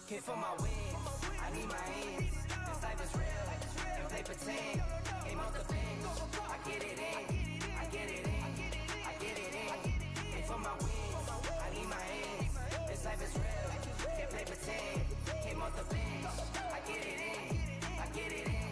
Hit for my wins, I need my ends. This life is real, and play pretend. Game off the bench, I get it in, I get it in, I get it in. Hit for my wins, I need my ends. This life is real, can't play pretend. Came off the bench, I get it in, I get it in,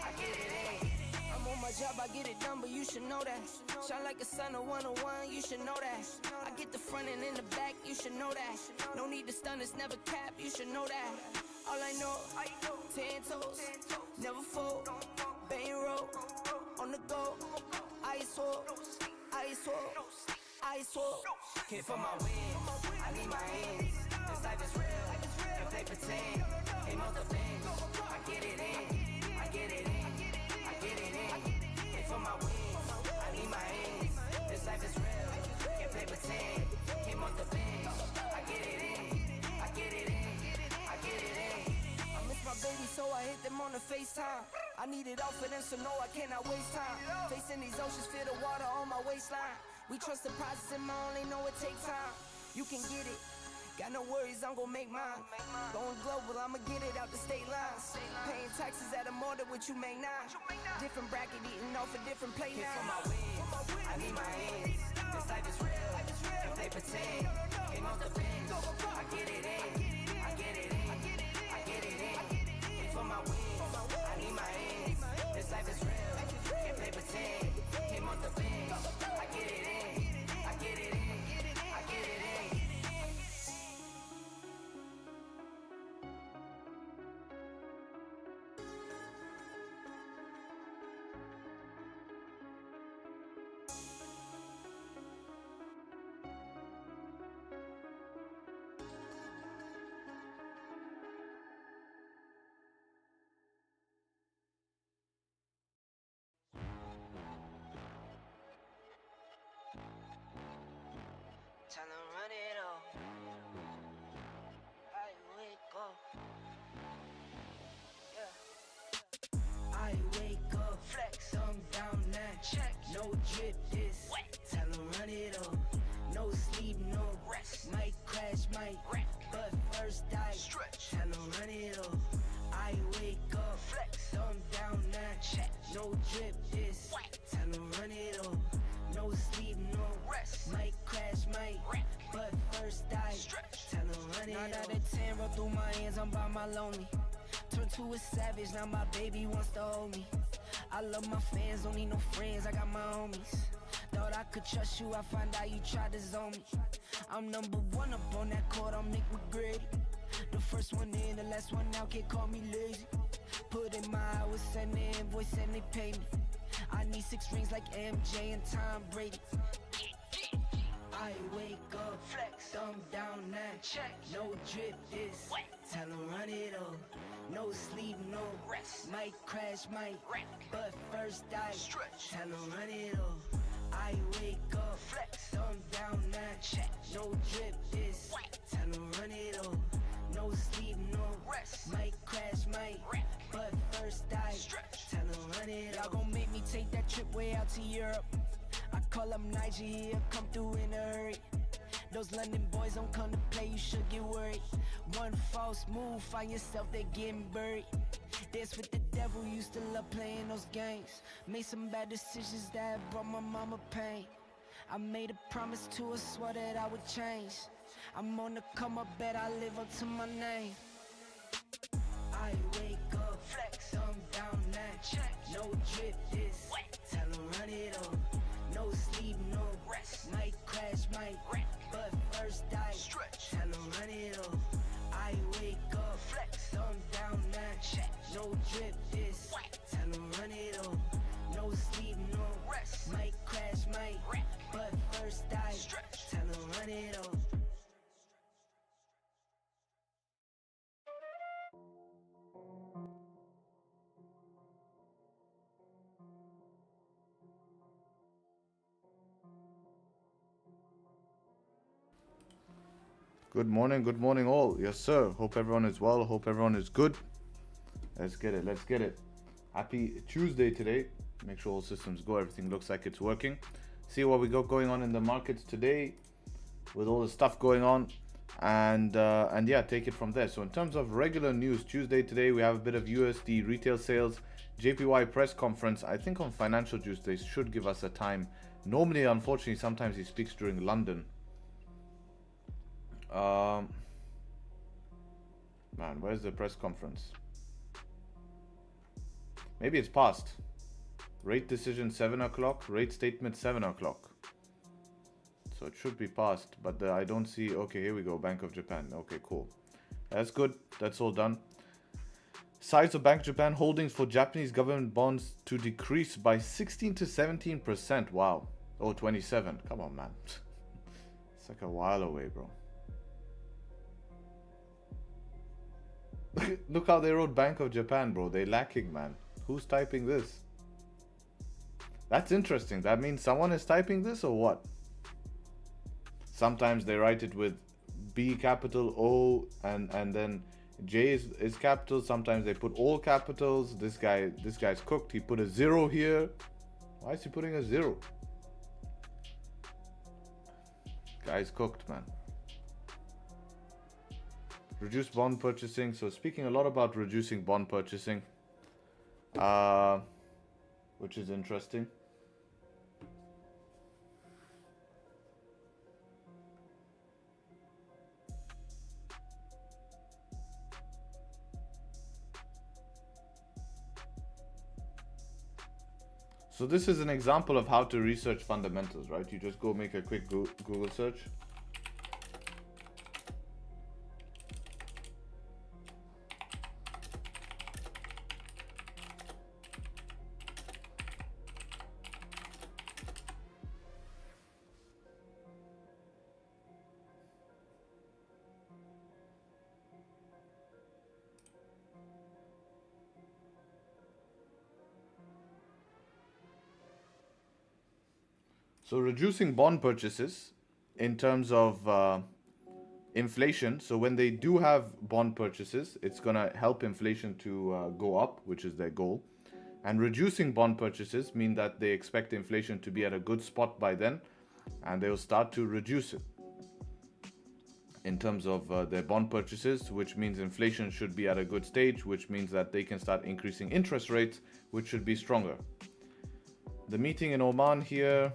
I get it in. I'm on my job, I get it done, but you should know that. Shine like a sun of 101, you should know that. I get the front and in the back, you should know that. No need to stun, it's never cap, you should know that. All I know, 10 toes, never fold, bang roll, on the go, ice wall, ice wall, ice wall. Hit for my wins, I need my ends. This life is real, and play pretend. Came off the bench, I get it in, I get it in, I get it in. Hit for my wins, I need my ends. This life is real, can't play pretend. Came off the bench, I get it in, I get it in, I get it in. I miss my baby, so I hit them on the FaceTime. I need it all for them, so no, I cannot waste time. Facing these oceans, feel the water on my waistline. We trust the process and my only know it takes time. You can get it, got no worries, I'm gon' make mine. Going global, I'ma get it out the state lines. Paying taxes at a more than what you make now. Different bracket, eating off a different plate now. Hit for my wins, I need my ends. This life is real, and play pretend. Came off the bench, I get it in, I get it in, I get it in. Hit for my wins, I need my ends. This life is real, can't play pretend. Came off the bench, I get it in, I get it in, I get it in. Time to run it all. I wake up. Yeah. I wake up, flex, thumb down now. Check, no drip this. Time to run it all. No sleep, no rest. Might crash, might wreck. But first I stretch. Time to run it all. I wake up, flex, thumb down now. Check, no drip this. Time to run it all. No sleep, no rest. Might crash, might wreck. But first I stretch. Time to run it. 9 out of 10 roll through my hands, I'm by my lonely. Turn to a savage, now my baby wants to hold me. I love my fans, don't need no friends, I got my homies. Thought I could trust you, I find out you tried to zone me. I'm number one up on that court, I'm Nick McGrady. The first one in, the last one out, can't call me lazy. Put in my hours, send the invoice and they pay me. I need 6 rings like MJ and Tom Brady. I wake up, flex, thumb down now. Check, no drip this. Tell 'em run it up. No sleep, no rest. Might crash, might wreck. But first I stretch. Tell 'em run it up. I wake up, flex, thumb down now. Check, no drip this. Tell 'em run it up. No sleep, no rest. Might crash, might wreck. But first I stretch. Tell 'em run it up. Y'all gon' make me take that trip way out to Europe. I call up Nigeria, come through in a hurry. Those London boys don't come to play, you should get worried. One false move, find yourself there getting buried. Dance with the devil, used to love playing those games. Made some bad decisions that brought my mama pain. I made a promise to her, swore that I would change. I'm on the come up, bet I live up to my name. I wake up, flex, thumb down now. Check, no drip this. Tell 'em run it up. No sleep, no rest. Might crash, might wreck. But first I stretch. Tell 'em run it up. I wake up, flex, thumb down now. Check, no drip this. Tell 'em run it up. No sleep, no rest. Might crash, might wreck. But first I stretch. Tell 'em run it up. Good morning all. Yes sir, hope everyone is well, hope everyone is good. Let's get it. Happy Tuesday today. Make sure all systems go, everything looks like it's working. See what we got going on in the markets today with all the stuff going on, and yeah, take it from there. So in terms of regular news, Tuesday today we have a bit of USD retail sales, JPY press conference. I think on Financial Tuesday should give us a time. Normally, unfortunately, sometimes he speaks during London. Man, where's the press conference? Maybe it's past. Rate decision 7 o'clock, rate statement 7 o'clock. So it should be past, but I don't see. Okay, here we go. Bank of Japan. Okay, cool. That's good. That's all done. Size of Bank of Japan holdings for Japanese government bonds to decrease by 16 to 17%. Wow. Oh, 27. Come on, man. It's like a while away, bro. Look how they wrote Bank of Japan, bro. They're lacking, man. Who's typing this? That's interesting. That means someone is typing this or what? Sometimes they write it with B capital O and then J is capital. Sometimes they put all capitals. This guy's cooked. He put a 0 here. Why is he putting a 0? Guy's cooked, man. Reduce bond purchasing. So speaking a lot about reducing bond purchasing, which is interesting. So this is an example of how to research fundamentals, right? You just go make a quick Google search. So reducing bond purchases in terms of inflation. So when they do have bond purchases, it's going to help inflation to go up, which is their goal. And reducing bond purchases mean that they expect inflation to be at a good spot by then, and they will start to reduce it in terms of their bond purchases, which means inflation should be at a good stage, which means that they can start increasing interest rates, which should be stronger. The meeting in Oman here,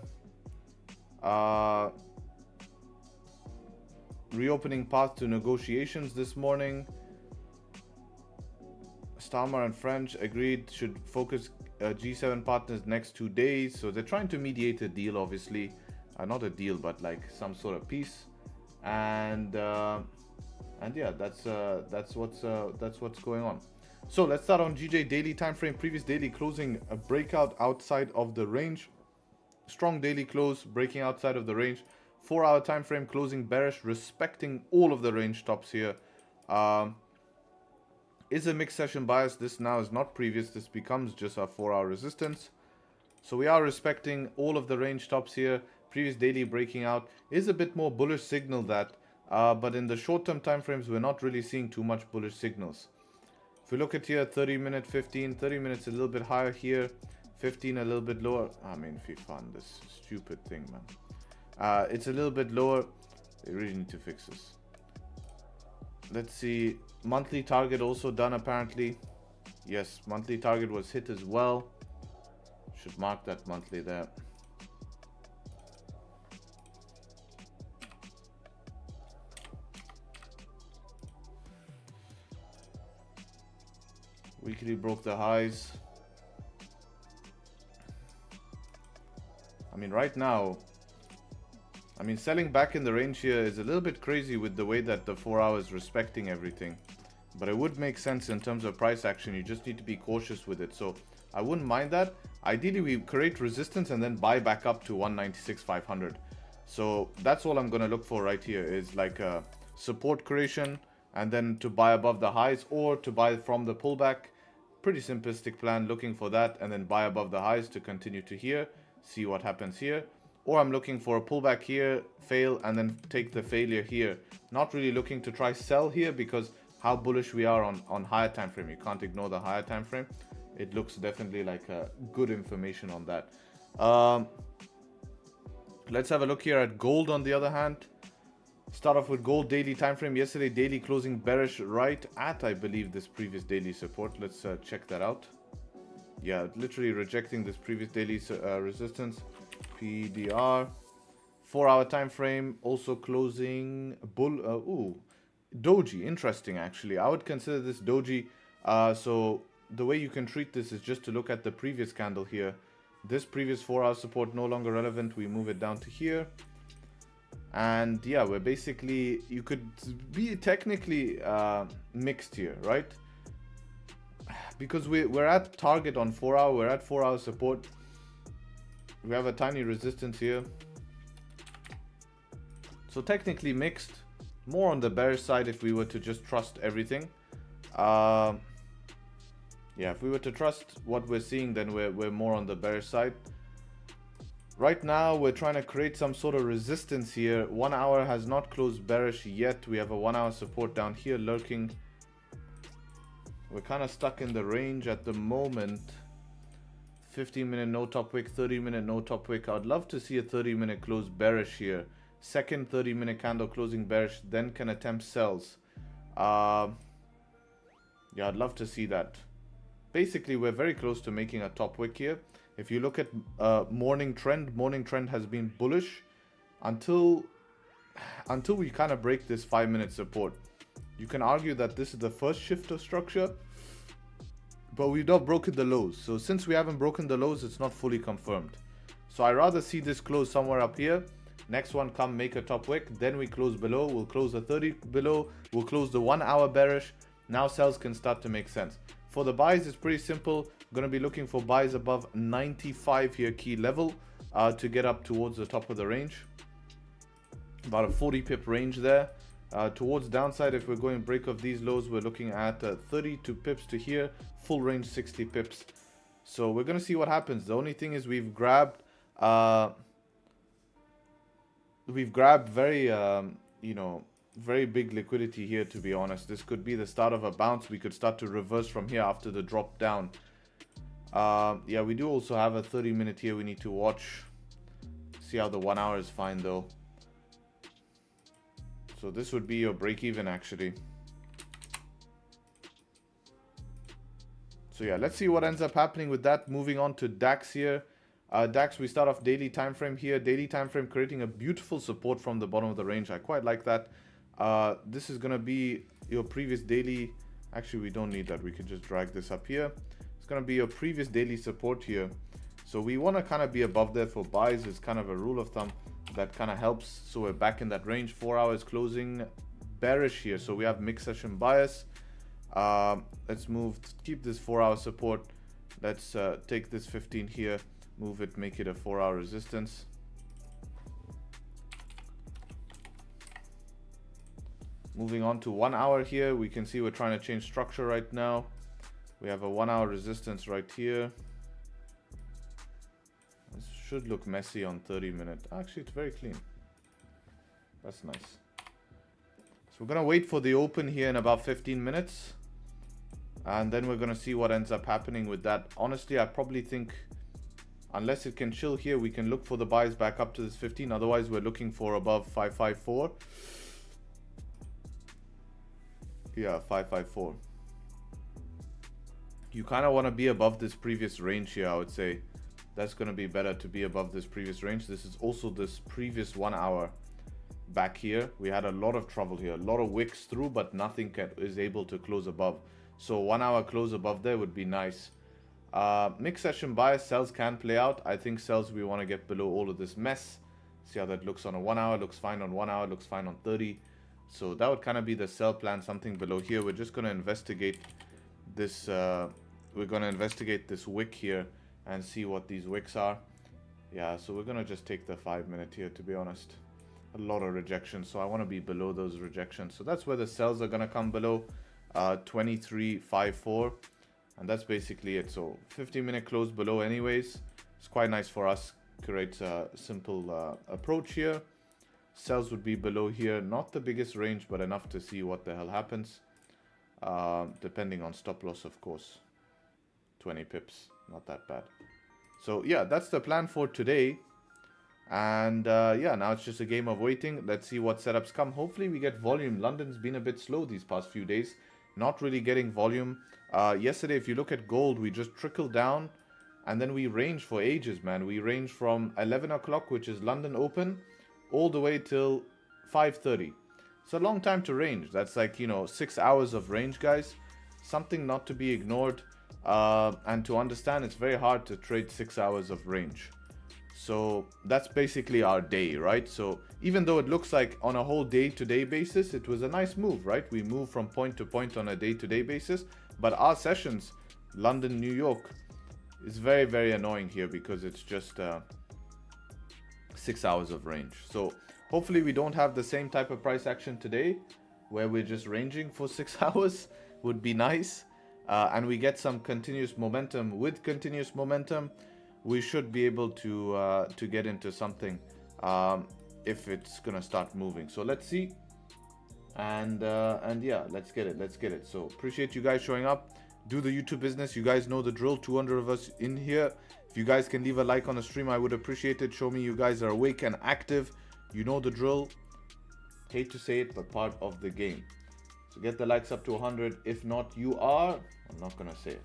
reopening path to negotiations this morning. Starmer and French agreed should focus G7 partners next 2 days. So they're trying to mediate a deal, obviously. Not a deal, but like some sort of peace. And yeah, that's what's going on. So let's start on GJ daily time frame. Previous daily closing a breakout outside of the range. Strong daily close, breaking outside of the range. 4-hour time frame closing bearish, respecting all of the range tops here. Is a mixed session bias. This now is not previous. This becomes just our 4-hour resistance. So we are respecting all of the range tops here. Previous daily breaking out is a bit more bullish signal that, but in the short-term time frames, we're not really seeing too much bullish signals. If we look at here, 30 minute, 15, 30 minutes a little bit higher here. 15 a little bit lower. I mean, if you found this stupid thing, man. It's a little bit lower. They really need to fix this. Let's see. Monthly target also done apparently. Yes, monthly target was hit as well. Should mark that monthly there. Weekly broke the highs. I mean, right now, selling back in the range here is a little bit crazy with the way that the 4 hours is respecting everything. But it would make sense in terms of price action. You just need to be cautious with it. So I wouldn't mind that. Ideally, we create resistance and then buy back up to 196,500. So that's all I'm going to look for right here is like a support creation and then to buy above the highs or to buy from the pullback. Pretty simplistic plan, looking for that and then buy above the highs to continue to here. See what happens here. or I'm looking for a pullback here, fail, and then take the failure here. Not really looking to try sell here because how bullish we are on higher time frame. You can't ignore the higher time frame. It looks definitely like good information on that. Let's have a look here at gold on the other hand. Start off with gold daily time frame. Yesterday daily closing bearish right at, I believe, this previous daily support. Let's check that out. Yeah, literally rejecting this previous daily resistance. PDR 4-hour time frame also closing bull. Doji, interesting actually. I would consider this doji. So the way you can treat this is just to look at the previous candle here. This previous 4-hour support no longer relevant. We move it down to here. And yeah, we're basically, you could be technically mixed here, right? Because we're at target on 4-hour, we're at 4-hour support. We have a tiny resistance here. So technically mixed, more on the bearish side if we were to just trust everything. Yeah, if we were to trust what we're seeing, then we're more on the bearish side. Right now, we're trying to create some sort of resistance here. 1 hour has not closed bearish yet. We have a 1 hour support down here lurking. We're kind of stuck in the range at the moment. 15-minute no top wick, 30-minute no top wick. I'd love to see a 30-minute close bearish here. Second 30-minute candle closing bearish, then can attempt sells. Yeah, I'd love to see that. Basically, we're very close to making a top wick here. If you look at morning trend has been bullish until we kind of break this 5-minute support. You can argue that this is the first shift of structure, but we've not broken the lows. So since we haven't broken the lows, it's not fully confirmed. So I rather see this close somewhere up here. Next one come make a top wick, then we close below. We'll close the 30 below. We'll close the 1 hour bearish. Now sells can start to make sense. For the buys, it's pretty simple. Going to be looking for buys above 95 here, key level, to get up towards the top of the range. About a 40 pip range there. Towards downside, if we're going break of these lows, we're looking at 32 pips to here, full range 60 pips. So we're going to see what happens. The only thing is we've grabbed very, very big liquidity here, to be honest. This could be the start of a bounce. We could start to reverse from here after the drop down. Yeah, we do also have a 30-minute here we need to watch. See how the 1 hour is fine though. So this would be your break even actually. So yeah, let's see what ends up happening with that. Moving on to DAX here. DAX, we start off daily time frame here. Daily time frame creating a beautiful support from the bottom of the range. I quite like that. This is going to be your previous daily. Actually, we don't need that. We could just drag this up here. It's going to be your previous daily support here. So we want to kind of be above there for buys. It's kind of a rule of thumb that kind of helps. So we're back in that range. 4 hours closing bearish here. So we have mixed session bias. Let's move, keep this 4 hour support. Let's take this 15 here, move it, make it a 4 hour resistance. Moving on to 1 hour here, we can see we're trying to change structure right now. We have a 1 hour resistance right here. This should look messy on 30-minute. Actually, it's very clean. That's nice. So we're gonna wait for the open here in about 15 minutes. And then we're gonna see what ends up happening with that. Honestly, I probably think unless it can chill here, we can look for the buys back up to this 15. Otherwise, we're looking for above 554. Yeah, 554. You kind of want to be above this previous range here, I would say. That's going to be better to be above this previous range. This is also this previous 1 hour back here. We had a lot of trouble here, a lot of wicks through, but nothing is able to close above. So 1 hour close above there would be nice. Mixed session bias, sells can play out. I think sells, we want to get below all of this mess. See how that looks on a 1 hour, looks fine on 1 hour, looks fine on 30. So that would kind of be the sell plan, something below here. We're just going to investigate this. We're going to investigate this wick here and see what these wicks are. Yeah, so we're going to just take the 5-minute here, to be honest. A lot of rejections, so I want to be below those rejections. So that's where the sells are going to come below 23.54. And that's basically it. So 15-minute close below anyways. It's quite nice for us. creates a simple approach here. Sells would be below here, not the biggest range, but enough to see what the hell happens. Depending on stop loss, of course. 20 pips, not that bad. So yeah, that's the plan for today. And yeah, now it's just a game of waiting. Let's see what setups come. Hopefully we get volume. London's been a bit slow these past few days. Not really getting volume. Yesterday, if you look at gold, we just trickled down. And then we range for ages, man. We range from 11 o'clock, which is London open, all the way till 5:30. It's a long time to range. That's like, you know, 6 hours of range, guys. Something not to be ignored. And to understand, it's very hard to trade 6 hours of range. So that's basically our day, right? So even though it looks like on a whole day-to-day basis, it was a nice move, right? We move from point to point on a day-to-day basis. But our sessions, London, New York, is very, very annoying here because it's just 6 hours of range. So hopefully we don't have the same type of price action today where we're just ranging for 6 hours. Would be nice. And we get some continuous momentum. With continuous momentum, we should be able to get into something if it's gonna start moving. So let's see. And yeah, let's get it. So appreciate you guys showing up. Do the YouTube business. You guys know the drill. 200 of us in here. If you guys can leave a like on the stream, I would appreciate it. Show me you guys are awake and active. You know the drill. Hate to say it, but part of the game. So get the likes up to 100. If not, you are. I'm not gonna say it.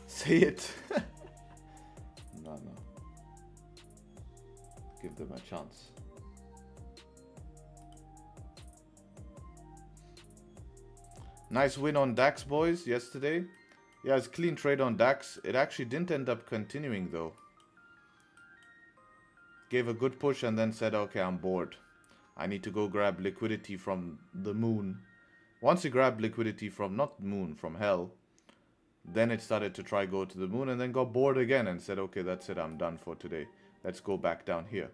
Say it. No. Give them a chance. Nice win on DAX, boys, yesterday. Yeah, it's clean trade on DAX. It actually didn't end up continuing, though. Gave a good push and then said, okay, I'm bored. I need to go grab liquidity from the moon. Once you grab liquidity from, not moon, from hell, then it started to try go to the moon and then got bored again and said, okay, that's it, I'm done for today. Let's go back down here.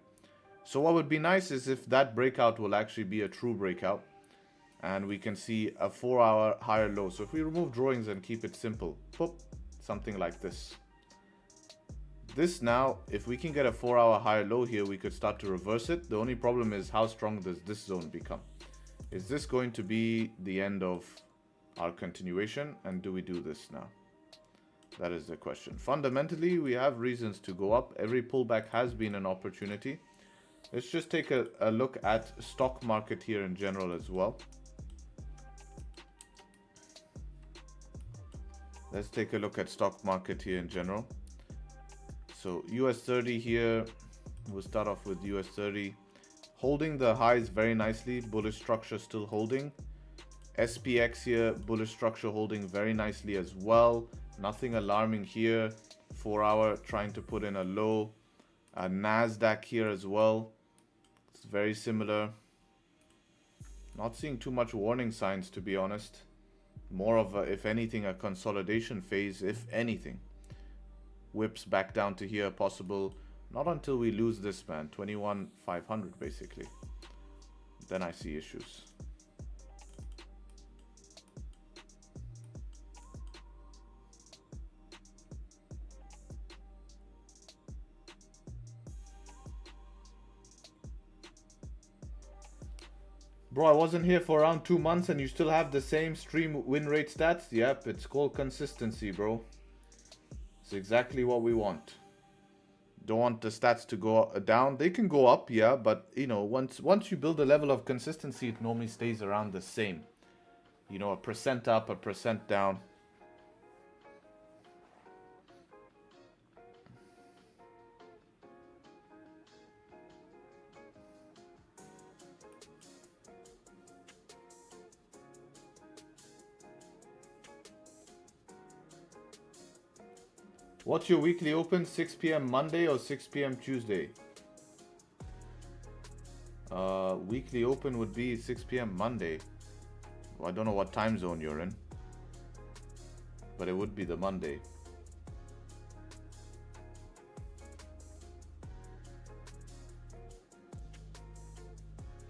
So what would be nice is if that breakout will actually be a true breakout and we can see a 4-hour higher low. So if we remove drawings and keep it simple, boop, something like this. This now, if we can get a 4-hour higher low here, we could start to reverse it. The only problem is how strong does this zone become? Is this going to be the end of our continuation, and do we do this now? That is the question. Fundamentally, we have reasons to go up. Every pullback has been an opportunity. Let's just take a look at stock market here in general as well. Let's take a look at stock market here in general. So US 30 here, we'll start off with US 30. Holding the highs very nicely, bullish structure still holding. SPX here, bullish structure holding very nicely as well. Nothing alarming here. 4-hour trying to put in a low. NASDAQ here as well. It's very similar. Not seeing too much warning signs, to be honest. More of a, if anything, a consolidation phase, if anything. Whips back down to here, possible. Not until we lose this, man. 21,500 basically. Then I see issues. Bro, I wasn't here for around 2 months and you still have the same stream win rate stats? Yep, it's called consistency, bro. It's exactly what we want. Don't want the stats to go down. They can go up, yeah, but you know, once you build a level of consistency, it normally stays around the same. You know, 1% up, 1% down. What's your weekly open? 6 p.m. Monday or 6 p.m. Tuesday? Weekly open would be 6 p.m. Monday. Well, I don't know what time zone you're in, but it would be the Monday.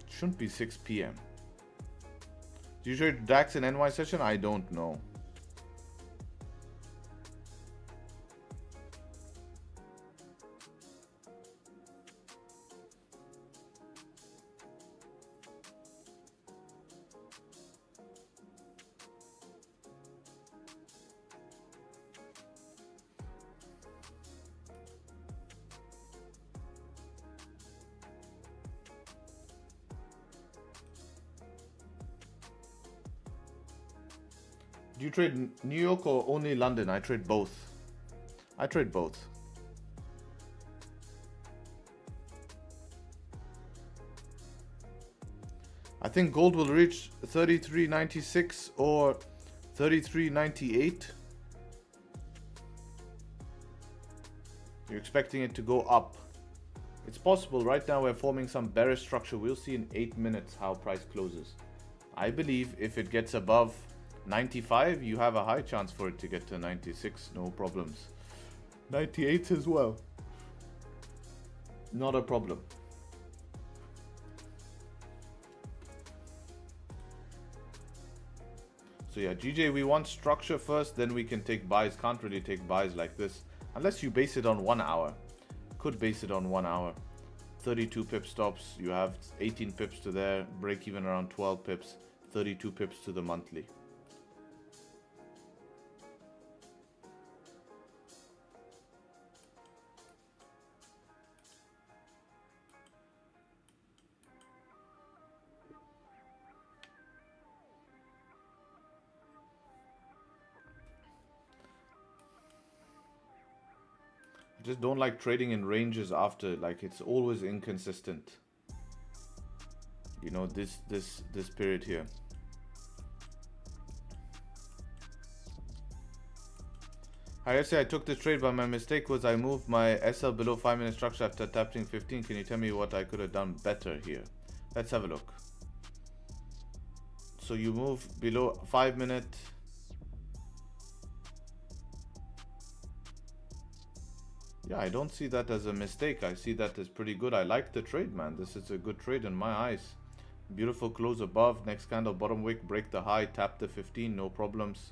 Shouldn't be 6 p.m. Do you trade DAX in NY session? I don't know. Do you trade New York or only London? I trade both. I trade both. I think gold will reach 33.96 or 33.98. You're expecting it to go up. It's possible. Right now we're forming some bearish structure. We'll see in 8 minutes how price closes. I believe if it gets above 95, you have a high chance for it to get to 96, no problems. 98 as well. Not a problem. So yeah, GJ, we want structure first, then we can take buys. Can't really take buys like this unless you base it on 1 hour. Could base it on 1 hour. 32 pip stops, you have 18 pips to there, break even around 12 pips, 32 pips to the monthly. Just don't like trading in ranges after, like it's always inconsistent. You know, this period here. I say I took this trade, but my mistake was I moved my SL below 5-minute structure after tapping 15. Can you tell me what I could have done better here? Let's have a look. So you move below 5-minute. Yeah, I don't see that as a mistake. I see that as pretty good. I like the trade, man. This is a good trade in my eyes. Beautiful close above. Next candle, bottom wick, break the high, tap the 15, no problems.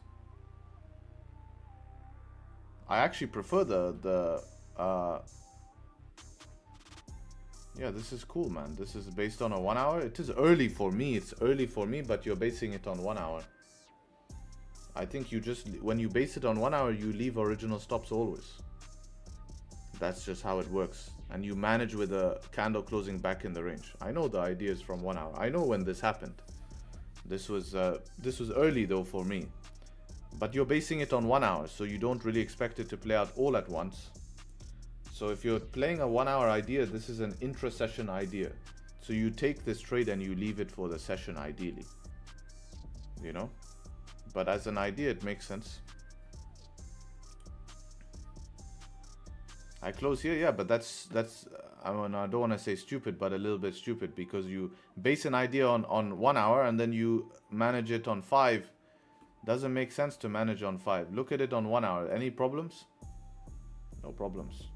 I actually prefer yeah, this is cool, man. This is based on a 1 hour. It is early for me. It's early for me, but you're basing it on 1 hour. I think you just, when you base it on 1 hour, you leave original stops always. That's just how it works. And you manage with a candle closing back in the range. I know the ideas from 1 hour. I know when this happened. This was early though for me. But you're basing it on 1 hour, so you don't really expect it to play out all at once. So if you're playing a 1 hour idea, this is an intra-session idea. So you take this trade and you leave it for the session ideally. You know? But as an idea, it makes sense. I close here, yeah, but that's I don't want to say stupid, but a little bit stupid, because you base an idea on 1 hour and then you manage it on 5. Doesn't make sense to manage on 5. Look at it on 1 hour. Any problems? No problems.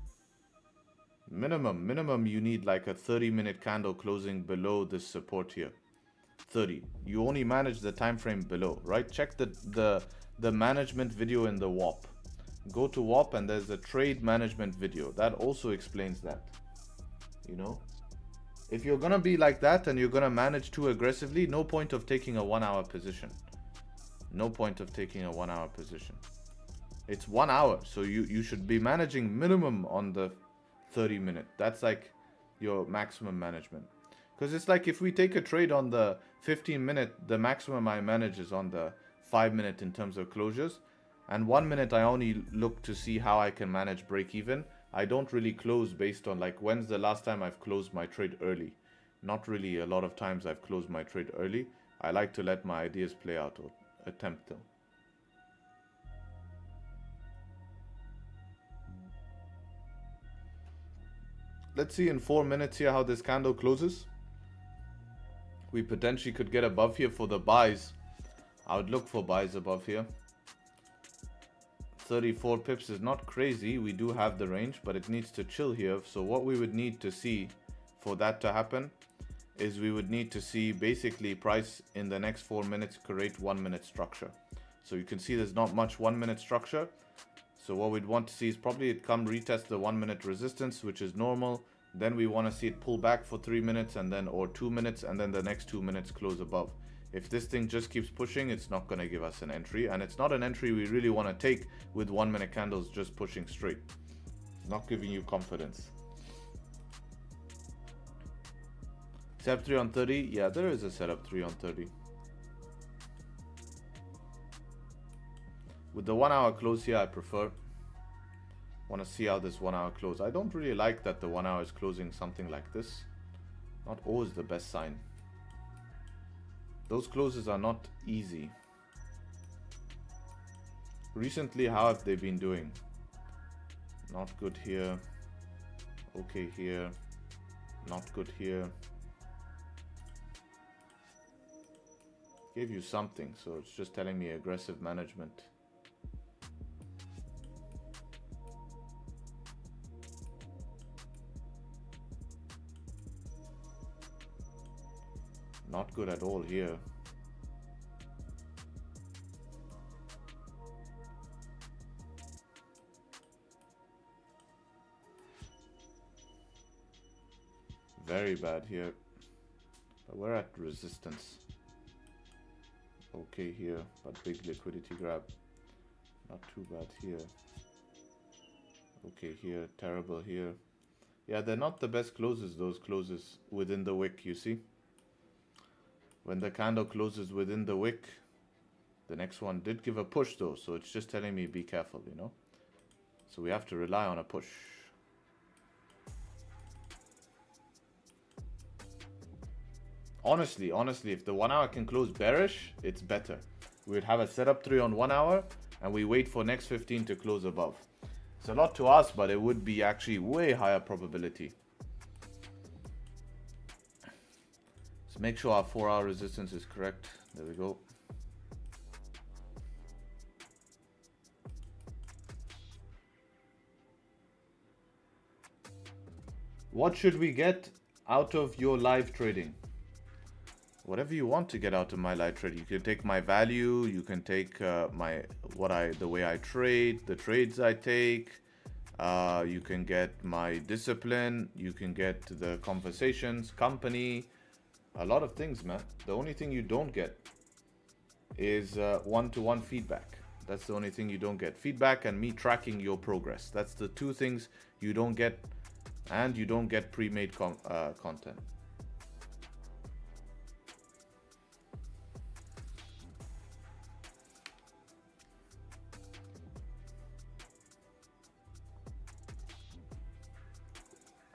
Minimum you need like a 30-minute candle closing below this support here. 30. You only manage the time frame below, right? Check the management video in the WAP. Go to WAP and there's a trade management video that also explains that. You know, if you're gonna be like that and you're gonna manage too aggressively, no point of taking a 1 hour position. No point of taking a 1 hour position. It's 1 hour, so you should be managing minimum on the 30-minute. That's like your maximum management. Because it's like if we take a trade on the 15-minute, the maximum I manage is on the 5-minute in terms of closures. And 1 minute I only look to see how I can manage break even. I don't really close based on like when's the last time I've closed my trade early. Not really a lot of times I've closed my trade early. I like to let my ideas play out or attempt them. Let's see in 4 minutes here how this candle closes. We potentially could get above here for the buys. I would look for buys above here. 34 pips is not crazy. We do have the range, but it needs to chill here. So what we would need to see for that to happen is we would need to see basically price in the next 4 minutes create 1 minute structure. So you can see there's not much 1 minute structure. So what we'd want to see is probably it come retest the 1 minute resistance, which is normal. Then we want to see it pull back for 3 minutes and then or 2 minutes and then the next 2 minutes close above. If this thing just keeps pushing, it's not going to give us an entry, and it's not an entry we really want to take with 1 minute candles just pushing straight. Not giving you confidence. Setup 3 on 30. Yeah, there is a setup 3 on 30. With the 1 hour close here, I prefer. Want to see how this 1 hour close. I don't really like that the 1 hour is closing something like this. Not always the best sign. Those closes are not easy. Recently, how have they been doing? Not good here. Okay here. Not good here. Gave you something, so it's just telling me aggressive management. Not good at all here. Very bad here. But we're at resistance. Okay here, but big liquidity grab. Not too bad here. Okay here, terrible here. Yeah, they're not the best closes, those closes within the wick, you see. When the candle closes within the wick, the next one did give a push though, so it's just telling me be careful, you know. So we have to rely on a push. Honestly, if the 1 hour can close bearish, it's better. We would have a setup 3 on 1 hour and we wait for next 15 to close above. It's a lot to ask, but it would be actually way higher probability. So make sure our 4 hour resistance is correct. There we go. What should we get out of your live trading? Whatever you want to get out of my live trading. You can take my value, you can take the way I trade, the trades I take. You can get my discipline, you can get the conversations, company, a lot of things, man. The only thing you don't get is one-to-one feedback. That's the only thing you don't get. Feedback and me tracking your progress. That's the two things you don't get, and you don't get pre-made content.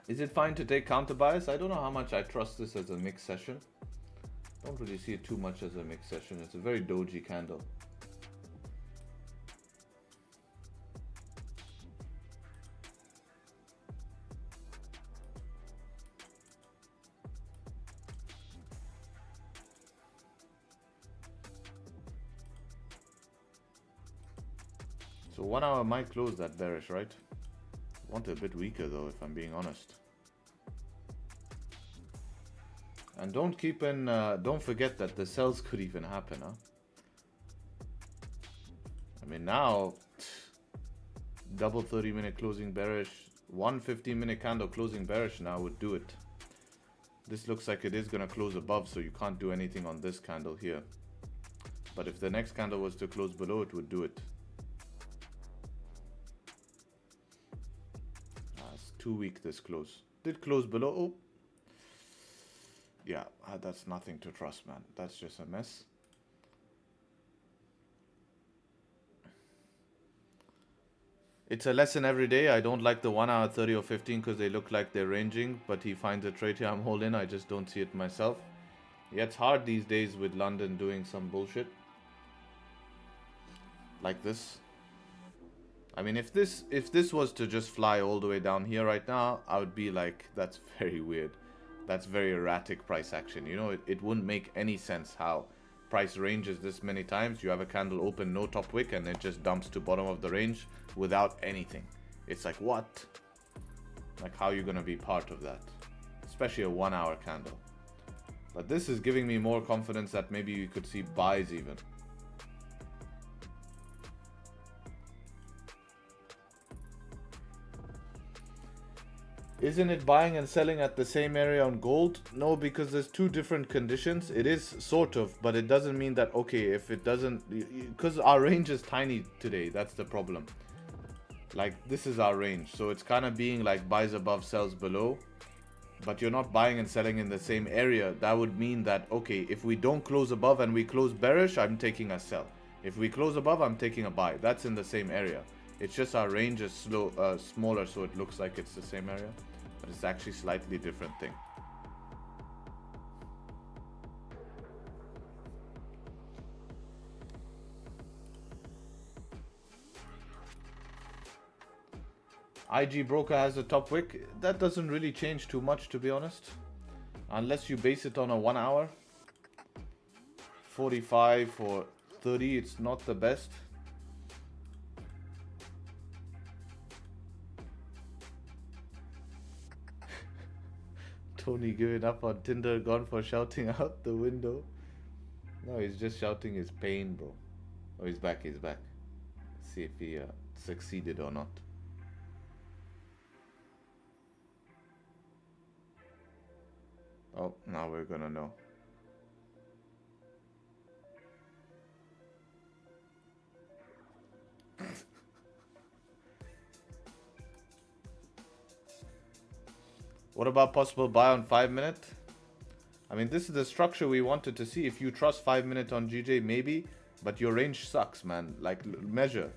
Is it fine to take counter bias? I don't know how much I trust this as a mixed session. Don't really see it too much as a mixed session. It's a very doji candle. So 1 hour might close that bearish, right? Want it a bit weaker though, if I'm being honest. And don't forget that the sells could even happen, huh? I mean, now double 30-minute closing bearish, 1 15-minute candle closing bearish now would do it. This looks like it is going to close above, so you can't do anything on this candle here. But if the next candle was to close below, it would do it. It's too weak, this close. Did close below. Oh. Yeah, that's nothing to trust, man. That's just a mess. It's a lesson every day. I don't like the 1 hour 30 or 15 because they look like they're ranging, but he finds a trade here I'm holding. I just don't see it myself. Yeah, it's hard these days with London doing some bullshit like this. I mean, if this was to just fly all the way down here right now, I would be like, that's very weird. That's very erratic price action. You know, it wouldn't make any sense how price ranges this many times. You have a candle open, no top wick, and it just dumps to bottom of the range without anything. It's like, what? Like, how are you going to be part of that? Especially a 1 hour candle. But this is giving me more confidence that maybe you could see buys even. Isn't it buying and selling at the same area on gold? No, because there's two different conditions. It is sort of, but it doesn't mean that, okay, if it doesn't, because our range is tiny today, that's the problem. Like, this is our range, so it's kind of being like buys above, sells below, but you're not buying and selling in the same area. That would mean that, okay, if we don't close above and we close bearish, I'm taking a sell. If we close above, I'm taking a buy. That's in the same area. It's just our range is smaller, so it looks like it's the same area, but it's actually slightly different thing. IG broker has a top wick. That doesn't really change too much, to be honest, unless you base it on a 1 hour. 45 or 30, it's not the best. Tony giving up on Tinder, gone for shouting out the window. No, he's just shouting his pain, bro. Oh, he's back, he's back. Let's see if he succeeded or not. Oh, now we're gonna know. What about possible buy on 5 minute? I mean, this is the structure we wanted to see. If you trust 5 minute on GJ, maybe, but your range sucks, man. Like, measure.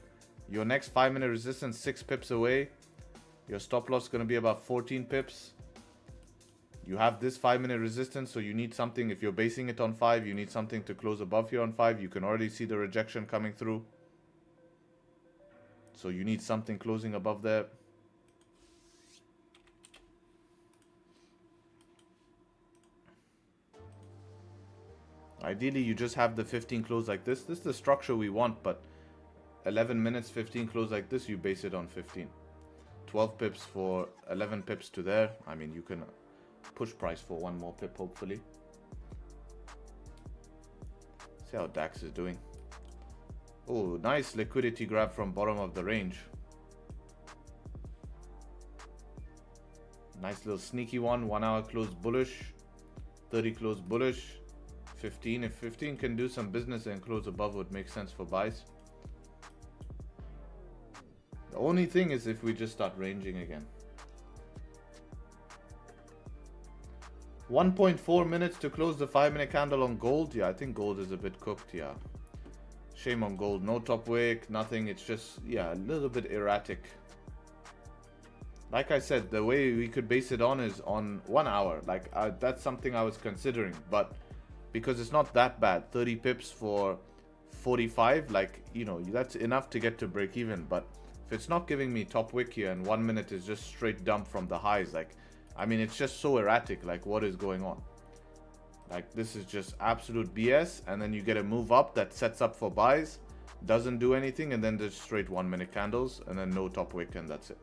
Your next 5 minute resistance 6 pips away. Your stop loss is going to be about 14 pips. You have this 5 minute resistance, so you need something. If you're basing it on 5, you need something to close above here on 5. You can already see the rejection coming through. So you need something closing above there. Ideally, you just have the 15 close like this. This is the structure we want, but 11 minutes, 15 close like this, you base it on 15. 12 pips for 11 pips to there. I mean, you can push price for 1 more pip, hopefully. See how DAX is doing. Oh, nice liquidity grab from bottom of the range. Nice little sneaky one. 1 hour close bullish. 30 close bullish. 15. If 15 can do some business and close above, would make sense for buys. The only thing is if we just start ranging again. 1.4 minutes to close the 5 minute candle on gold. Yeah, I think gold is a bit cooked. Yeah, shame on gold. No top wick, nothing. It's just, yeah, a little bit erratic. Like I said, the way we could base it on is on 1 hour. Like, that's something I was considering, but because it's not that bad, 30 pips for 45, like, you know, that's enough to get to break even. But if it's not giving me top wick here and 1 minute is just straight dump from the highs, like, I mean, it's just so erratic. Like, what is going on? Like, this is just absolute BS. And then you get a move up that sets up for buys, doesn't do anything, and then just straight 1 minute candles and then no top wick, and that's it.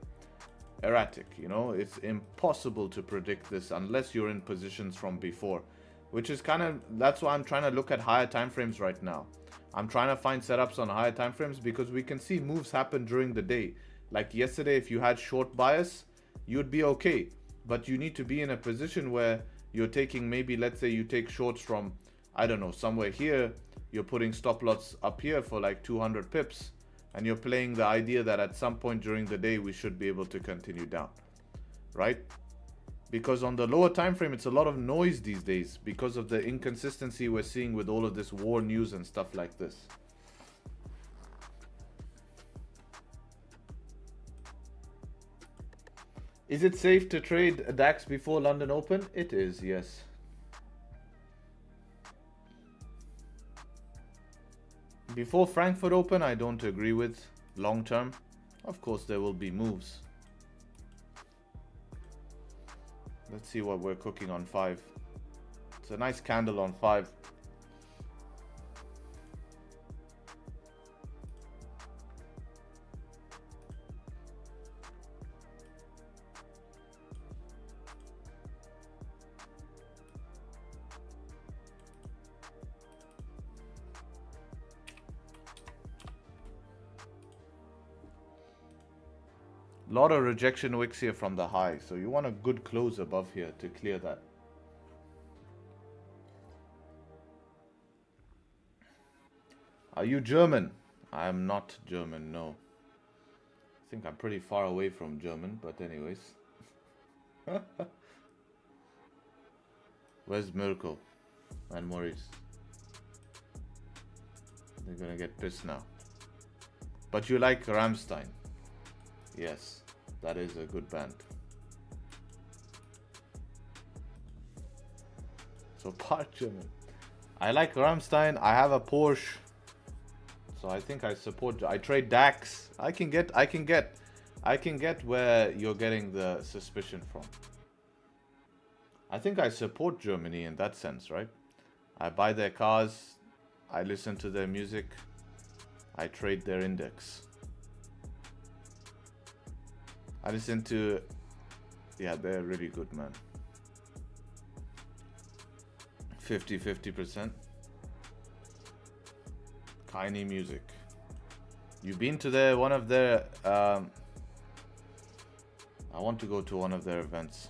Erratic, you know, it's impossible to predict this unless you're in positions from before, which is kind of, that's why I'm trying to look at higher time frames right now. I'm trying to find setups on higher time frames because we can see moves happen during the day. Like yesterday, if you had short bias, you'd be okay, but you need to be in a position where you're taking, maybe let's say you take shorts from, I don't know, somewhere here, you're putting stop loss up here for like 200 pips, and you're playing the idea that at some point during the day we should be able to continue down, right? Because on the lower time frame, it's a lot of noise these days because of the inconsistency we're seeing with all of this war news and stuff like this. Is it safe to trade a DAX before London Open? It is, yes. Before Frankfurt Open, I don't agree with long term. Of course, there will be moves. Let's see what we're cooking on 5. It's a nice candle on 5. Lot of rejection wicks here from the high, so you want a good close above here to clear that. Are you German? I am not German, no. I think I'm pretty far away from German, but anyways. Where's Mirko and Maurice? They're gonna get pissed now. But you like Rammstein? Yes, that is a good band. So part German. I like Rammstein. I have a Porsche. So I think I support. I trade DAX. I can get where you're getting the suspicion from. I think I support Germany in that sense, right? I buy their cars. I listen to their music. I trade their index. I listen to, yeah, they're really good, man. 50%. Tiny music. You've been to one of their, I want to go to one of their events.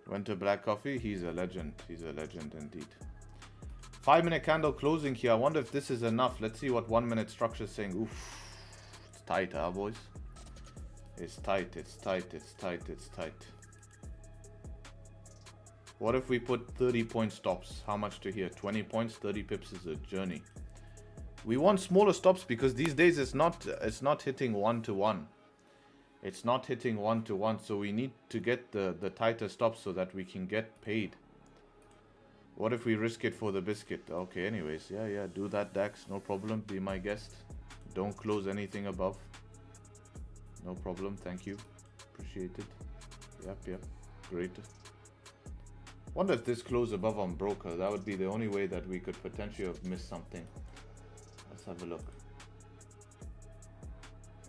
Went to Black Coffee. He's a legend. He's a legend indeed. 5-minute candle closing here. I wonder if this is enough. Let's see what 1-minute structure is saying. Oof. It's tight, huh, boys? It's tight. It's tight. It's tight. It's tight. What if we put 30-point stops? How much to here? 20 points, 30 pips is a journey. We want smaller stops because these days it's not hitting 1-to-1. It's not hitting 1-to-1, so we need to get the tighter stops so that we can get paid. What if we risk it for the biscuit? Okay, anyways, yeah, do that, Dax. No problem. Be my guest. Don't close anything above. No problem. Thank you. Appreciate it. Yep. Great. Wonder if this closed above on broker. That would be the only way that we could potentially have missed something. Let's have a look.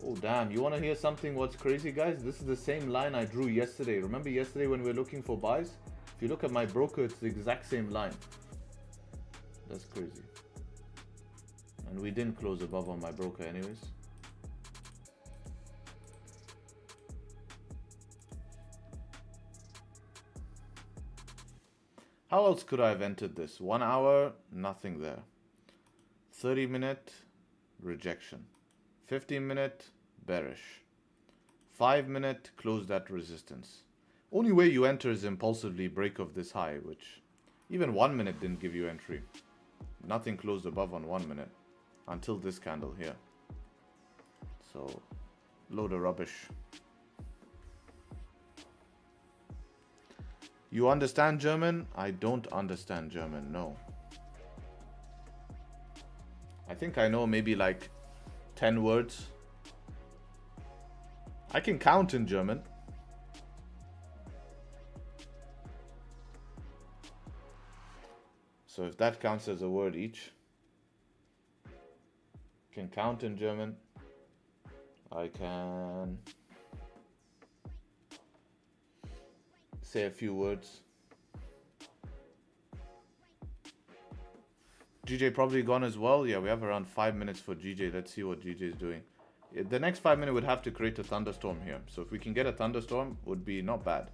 Oh, damn. You want to hear something what's crazy, guys? This is the same line I drew yesterday. Remember yesterday when we were looking for buys? If you look at my broker, it's the exact same line. That's crazy. And we didn't close above on my broker anyways. How else could I have entered this? 1 hour, nothing there. 30-minute, rejection. 15-minute, bearish. 5-minute, close that resistance. Only way you enter is impulsively break of this high, which even 1 minute didn't give you entry. Nothing closed above on 1 minute until this candle here. So, load of rubbish. You understand German? I don't understand German, no. I think I know maybe like 10 words. I can count in German. So if that counts as a word each, can count in German. I can say a few words. GJ probably gone as well. Yeah, we have around 5 minutes for GJ. Let's see what GJ is doing. The next 5 minutes would have to create a thunderstorm here. So if we can get a thunderstorm, would be not bad.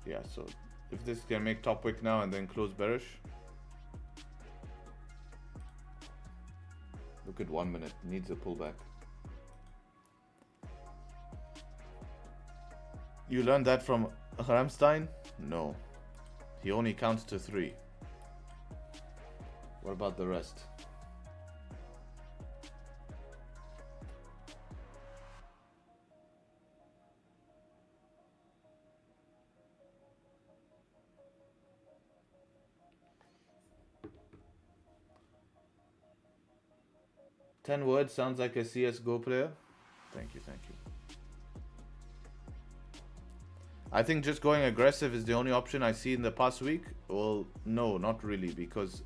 Yeah, so if this can make top wick now and then close bearish. Look at 1 minute, needs a pullback. You learned that from Rammstein? No. He only counts to 3. What about the rest? 10 words sounds like a CSGO player. Thank you. I think just going aggressive is the only option I see in the past week. Well, no, not really, because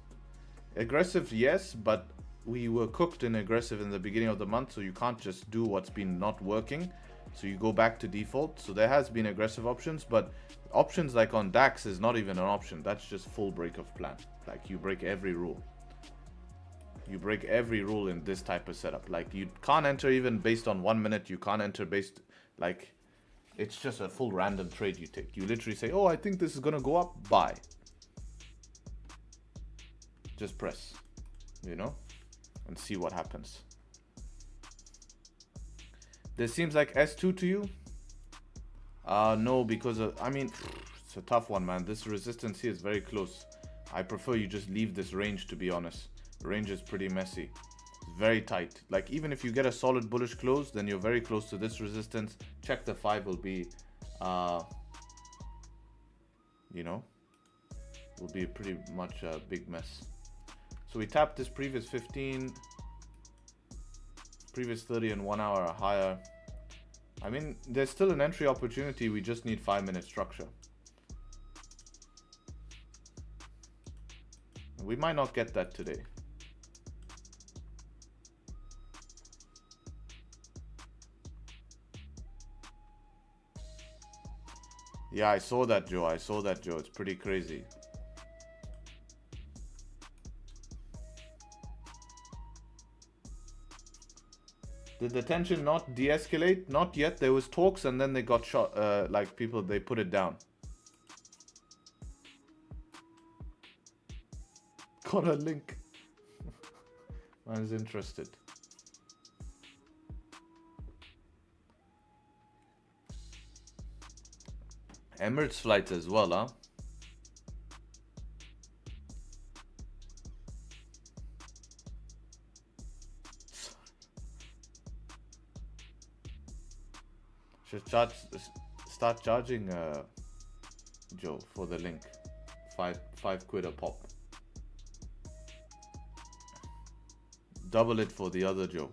aggressive, yes, but we were cooked in aggressive in the beginning of the month, so you can't just do what's been not working. So you go back to default. So there has been aggressive options, but options like on DAX is not even an option. That's just full break of plan. Like you break every rule. You break every rule in this type of setup. Like you can't enter even based on 1 minute. You can't enter based like it's just a full random trade you take. You literally say, oh, I think this is gonna go up, buy. Just press, you know, and see what happens. This seems like S2 to you? No, because I mean, it's a tough one, man. This resistance here is very close. I prefer you just leave this range, to be honest. The range is pretty messy. It's very tight. Like even if you get a solid bullish close, then you're very close to this resistance. Check the 5 will be, you know, will be pretty much a big mess. So we tapped this previous 15, previous 30 and 1 hour are higher. I mean, there's still an entry opportunity. We just need 5-minute structure. We might not get that today. Yeah, I saw that, Joe. It's pretty crazy. Did the tension not de-escalate? Not yet. There was talks and then they got shot. Like people, they put it down. Got a link. Man's interested. Emirates flights as well, huh? Should start charging Joe for the link. Five quid a pop. Double it for the other Joe.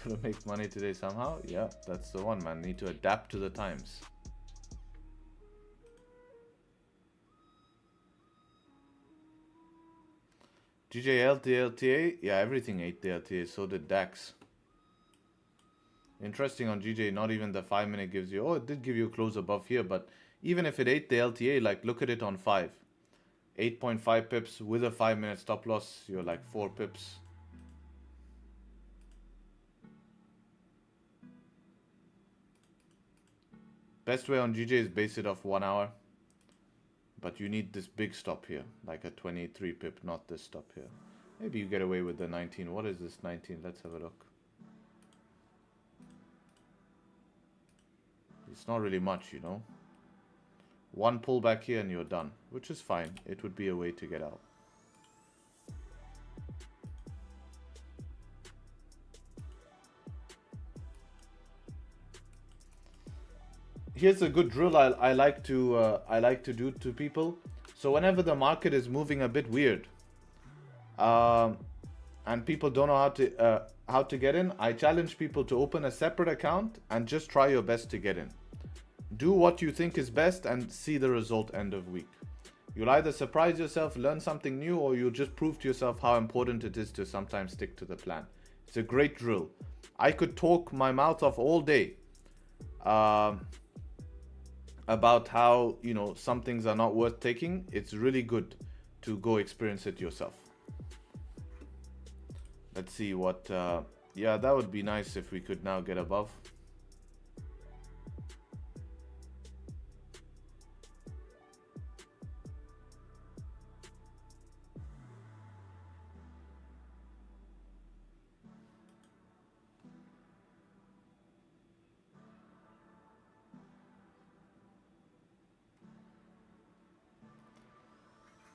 Gonna make money today somehow? Yeah, that's the one, man. Need to adapt to the times. GJ the LTA? Yeah, everything ate the LTA. So did DAX. Interesting on GJ, not even the 5-minute gives you. Oh, it did give you a close above here, but even if it ate the LTA, like look at it on 5. 8.5 pips with a 5-minute stop loss. You're like 4 pips. Best way on GJ is base it off 1 hour. But you need this big stop here, like a 23 pip, not this stop here. Maybe you get away with the 19. What is this 19? Let's have a look. It's not really much, you know. One pullback here and you're done, which is fine. It would be a way to get out. Here's a good drill I like to do to people. So whenever the market is moving a bit weird, and people don't know how to get in, I challenge people to open a separate account and just try your best to get in. Do what you think is best and see the result end of week. You'll either surprise yourself, learn something new, or you'll just prove to yourself how important it is to sometimes stick to the plan. It's a great drill. I could talk my mouth off all day about how, you know, some things are not worth taking. It's really good to go experience it yourself. Let's see what, yeah, that would be nice if we could now get above.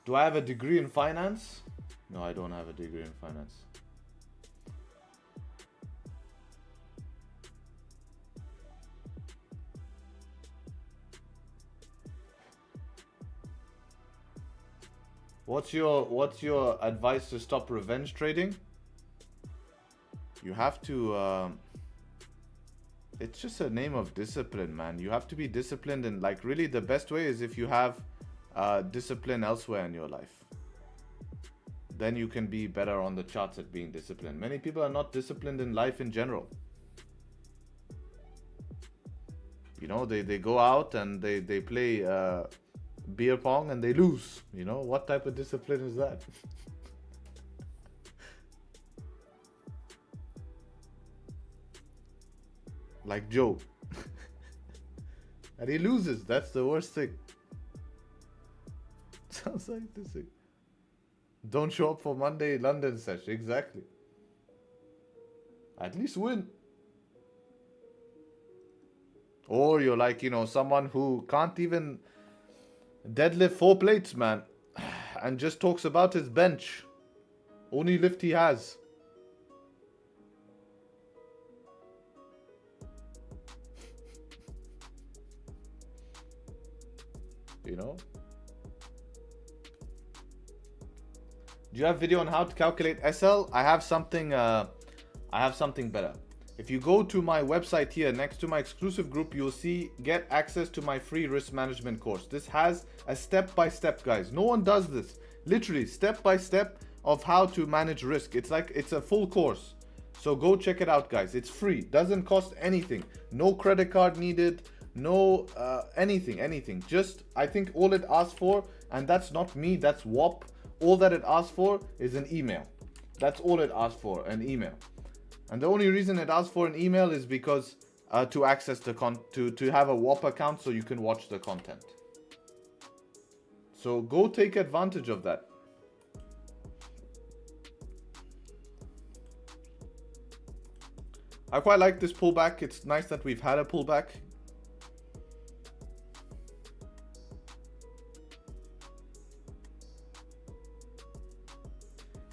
Do I have a degree in finance? No, I don't have a degree in finance. What's your advice to stop revenge trading? You have to it's just a name of discipline, man. You have to be disciplined, and like really the best way is if you have discipline elsewhere in your life. Then you can be better on the charts at being disciplined. Many people are not disciplined in life in general. You know, they go out and they play beer pong and they lose. You know, what type of discipline is that? Like Joe. And he loses. That's the worst thing. Sounds like this thing. Don't show up for Monday London session. Exactly. At least win. Or you're like, you know, someone who can't even deadlift 4 plates, man. And just talks about his bench. Only lift he has. You know? Do you have video on how to calculate SL? I have something better. If you go to my website here, next to my exclusive group, you'll see get access to my free risk management course. This has a step-by-step, guys. No one does this. Literally, step-by-step of how to manage risk. It's like, it's a full course. So go check it out, guys. It's free. Doesn't cost anything. No credit card needed. No anything. Just, I think all it asks for, and that's not me, that's WOP. All that it asks for is an email. That's all it asks for, an email. And the only reason it asks for an email is because to access the to have a WOP account so you can watch the content. So go take advantage of that. I quite like this pullback. It's nice that we've had a pullback.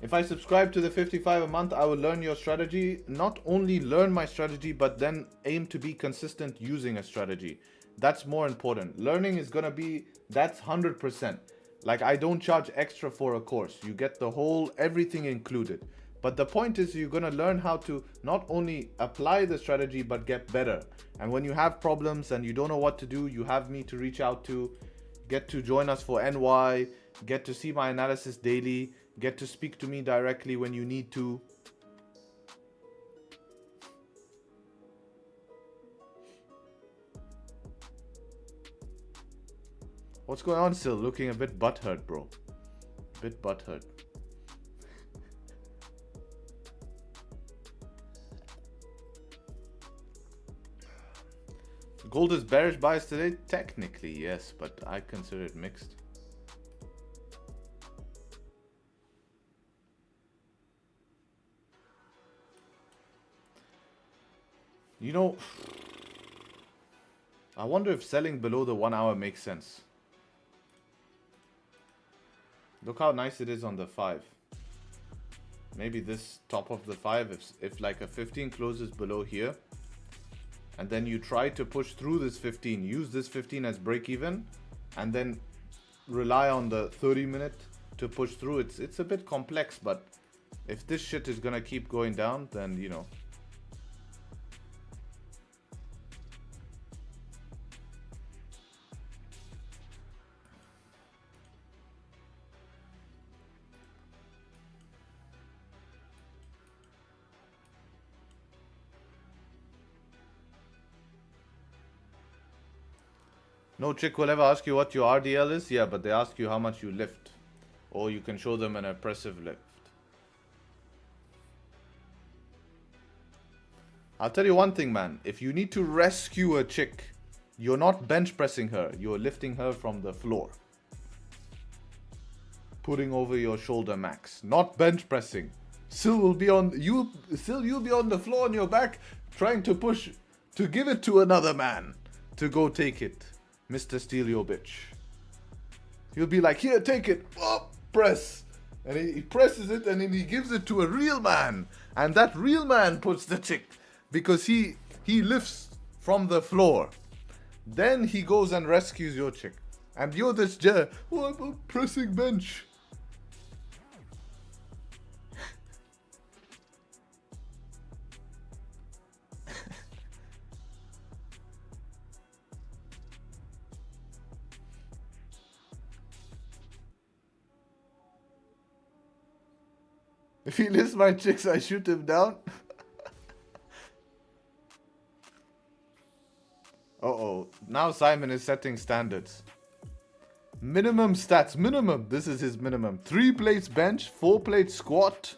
If I subscribe to the 55 a month, I will learn your strategy. Not only learn my strategy, but then aim to be consistent using a strategy. That's more important. Learning is gonna be, that's 100%. Like, I don't charge extra for a course. You get the whole, everything included. But the point is you're gonna learn how to not only apply the strategy, but get better. And when you have problems and you don't know what to do, you have me to reach out to, get to join us for NY, get to see my analysis daily, get to speak to me directly when you need to. What's going on still? Looking a bit butthurt, bro. Bit butthurt. Gold is bearish bias today? Technically, yes, but I consider it mixed. You know, I wonder if selling below the 1 hour makes sense. Look how nice it is on the 5. Maybe this top of the 5, if like a 15 closes below here, and then you try to push through this 15, use this 15 as break even, and then rely on the 30-minute to push through. It's a bit complex, but if this shit is gonna keep going down, then you know. No chick will ever ask you what your RDL is. Yeah, but they ask you how much you lift. Or you can show them an impressive lift. I'll tell you one thing, man. If you need to rescue a chick, you're not bench pressing her. You're lifting her from the floor. Putting over your shoulder max. Not bench pressing. Still will be on you. Still you'll be on the floor on your back, trying to push to give it to another man to go take it. Mr. Steal Your Bitch. He'll be like, here, take it. Oh, press. And he presses it and then he gives it to a real man. And that real man puts the chick. Because he lifts from the floor. Then he goes and rescues your chick. And you're this oh, I'm pressing bench. If he lifts my chicks, I shoot him down. Uh-oh. Now Simon is setting standards. Minimum stats. Minimum. This is his minimum. 3 plates bench, 4 plates squat,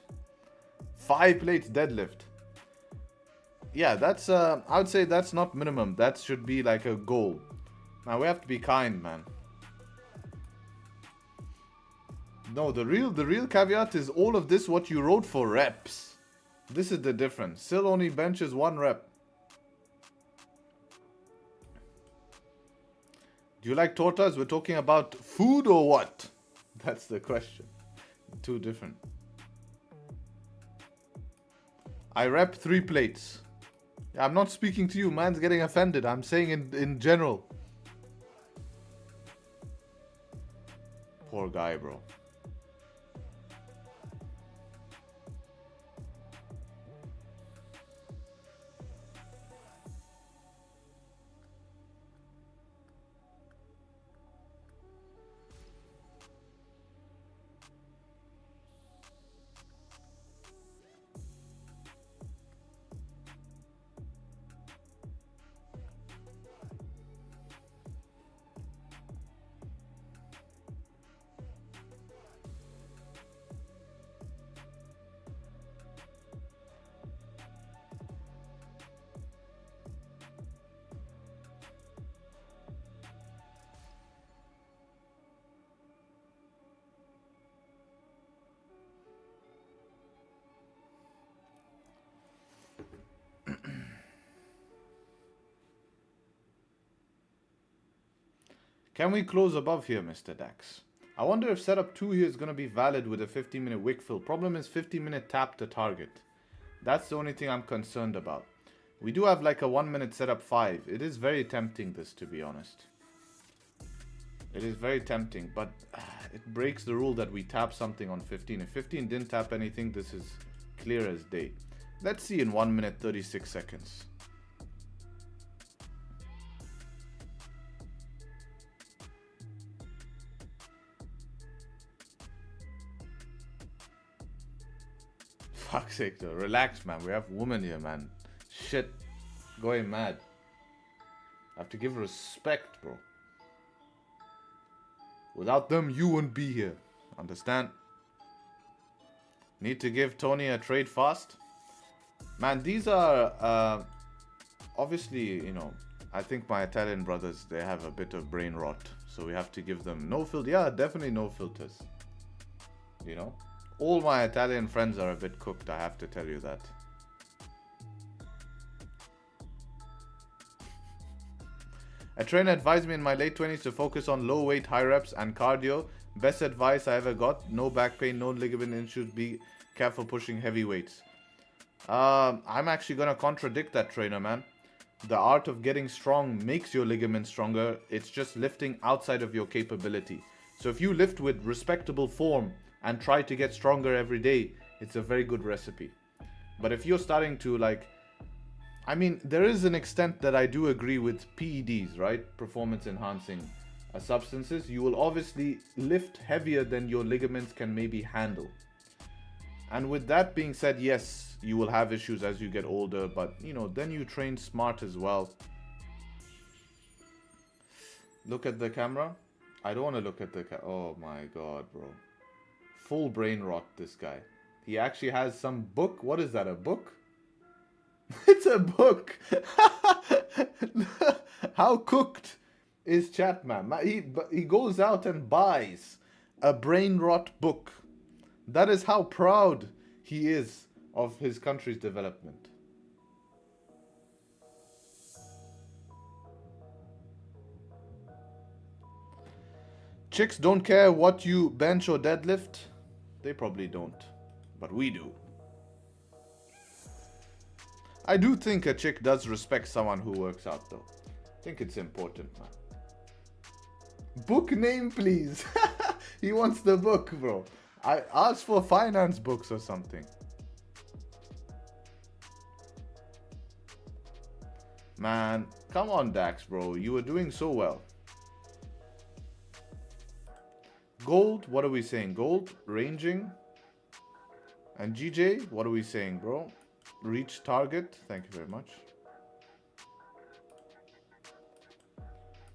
5 plates deadlift. Yeah, that's I would say that's not minimum. That should be like a goal. Now we have to be kind, man. No, the real caveat is all of this what you wrote for reps. This is the difference. Still only benches 1 rep. Do you like tortas? We're talking about food or what? That's the question. Two different. I rep 3 plates. I'm not speaking to you. Man's getting offended. I'm saying in general. Poor guy, bro. Can we close above here, Mr. Dax? I wonder if setup 2 here is going to be valid with a 15-minute wick fill. Problem is 15-minute tap to target. That's the only thing I'm concerned about. We do have like a 1-minute setup 5. It is very tempting, this, to be honest. It is very tempting, but it breaks the rule that we tap something on 15. If 15 didn't tap anything, this is clear as day. Let's see in 1 minute 36 seconds. Fuck's sake, though. Relax, man. We have women here, man. Shit. Going mad. I have to give respect, bro. Without them, you wouldn't be here. Understand? Need to give Tony a trade fast. Man, these are... obviously, you know, I think my Italian brothers, they have a bit of brain rot. So we have to give them no filter. Yeah, definitely no filters. You know? All my Italian friends are a bit cooked, I have to tell you that. A trainer advised me in my late 20s to focus on low weight, high reps and cardio. Best advice I ever got. No back pain, no ligament issues. Be careful pushing heavy weights. I'm actually going to contradict that trainer, man. The art of getting strong makes your ligaments stronger. It's just lifting outside of your capability. So if you lift with respectable form and try to get stronger every day, it's a very good recipe. But if you're starting to like, I mean, there is an extent that I do agree with PEDs, right? Performance enhancing substances. You will obviously lift heavier than your ligaments can maybe handle. And with that being said, yes, you will have issues as you get older, but you know, then you train smart as well. Look at the camera. I don't want to look at the oh my god, bro. Full brain rot, this guy. He actually has some book. What is that, a book? It's a book. How cooked is Chatman? He goes out and buys a brain rot book. That is how proud he is of his country's development. Chicks don't care what you bench or deadlift. They probably don't, but we do. I do think a chick does respect someone who works out, though. I think it's important, man. Book name, please. He wants the book, bro. I asked for finance books or something. Man, come on, Dax, bro. You were doing so well. Gold, what are we saying? Gold, ranging. And GJ, what are we saying, bro? Reach target. Thank you very much.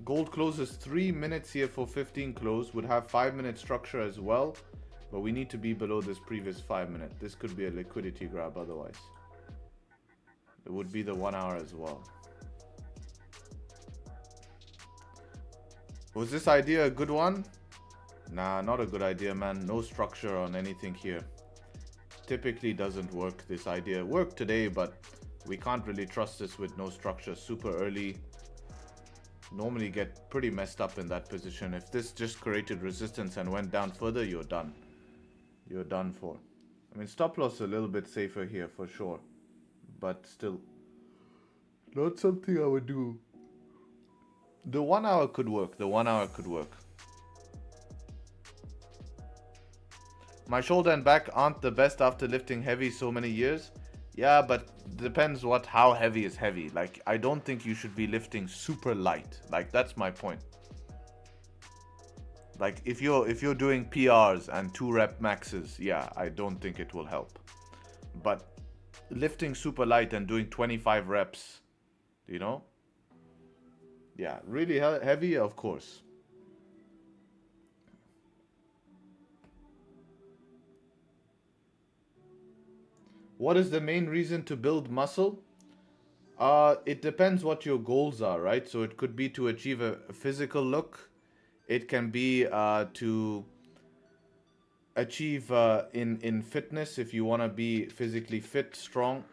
Gold closes 3 minutes here for 15 close. Would have 5-minute structure as well. But we need to be below this previous 5-minute. This could be a liquidity grab otherwise. It would be the 1 hour as well. Was this idea a good one? Nah, not a good idea, man. No structure on anything here. Typically doesn't work. This idea worked today, but we can't really trust this with no structure super early. Normally get pretty messed up in that position. If this just created resistance and went down further, you're done. You're done for. I mean, stop loss a little bit safer here for sure, but still not something I would do. The 1 hour could work. The 1 hour could work. My shoulder and back aren't the best after lifting heavy so many years. Yeah, but depends how heavy is heavy. Like, I don't think you should be lifting super light. Like, that's my point. Like, if you're doing PRs and 2-rep maxes, yeah, I don't think it will help. But lifting super light and doing 25 reps, you know? Yeah, really heavy, of course. What is the main reason to build muscle? It depends what your goals are, right? So it could be to achieve a physical look. It can be to achieve in fitness if you want to be physically fit, strong.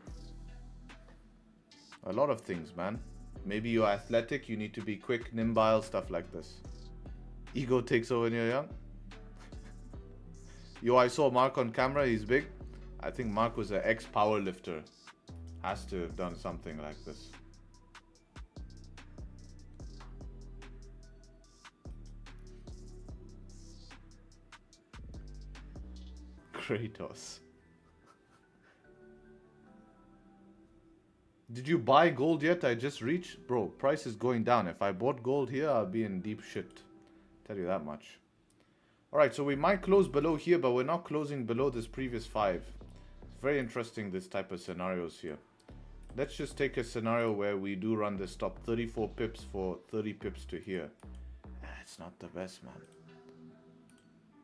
A lot of things, man. Maybe you're athletic, you need to be quick, nimble, stuff like this. Ego takes over when you're young. Yo, I saw Mark on camera, he's big. I think Mark was an ex-powerlifter. Has to have done something like this. Kratos. Did you buy gold yet? I just reached. Bro, price is going down. If I bought gold here, I'll be in deep shit. Tell you that much. Alright, so we might close below here, but we're not closing below this previous 5. It's very interesting, this type of scenarios here. Let's just take a scenario where we do run this stop 34 pips for 30 pips to here. It's not the best, man.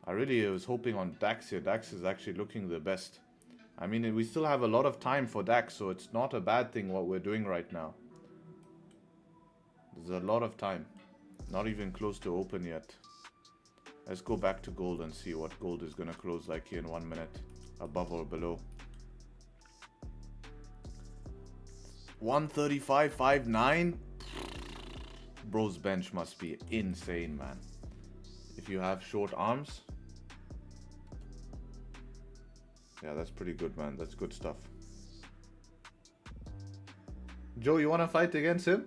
I really was hoping on DAX here. DAX is actually looking the best. I mean, we still have a lot of time for DAX, so it's not a bad thing what we're doing right now. There's a lot of time. Not even close to open yet. Let's go back to gold and see what gold is going to close like here in 1 minute. Above or below. 135.59. Bro's bench must be insane, man. If you have short arms. Yeah, that's pretty good, man. That's good stuff. Joe, you want to fight against him?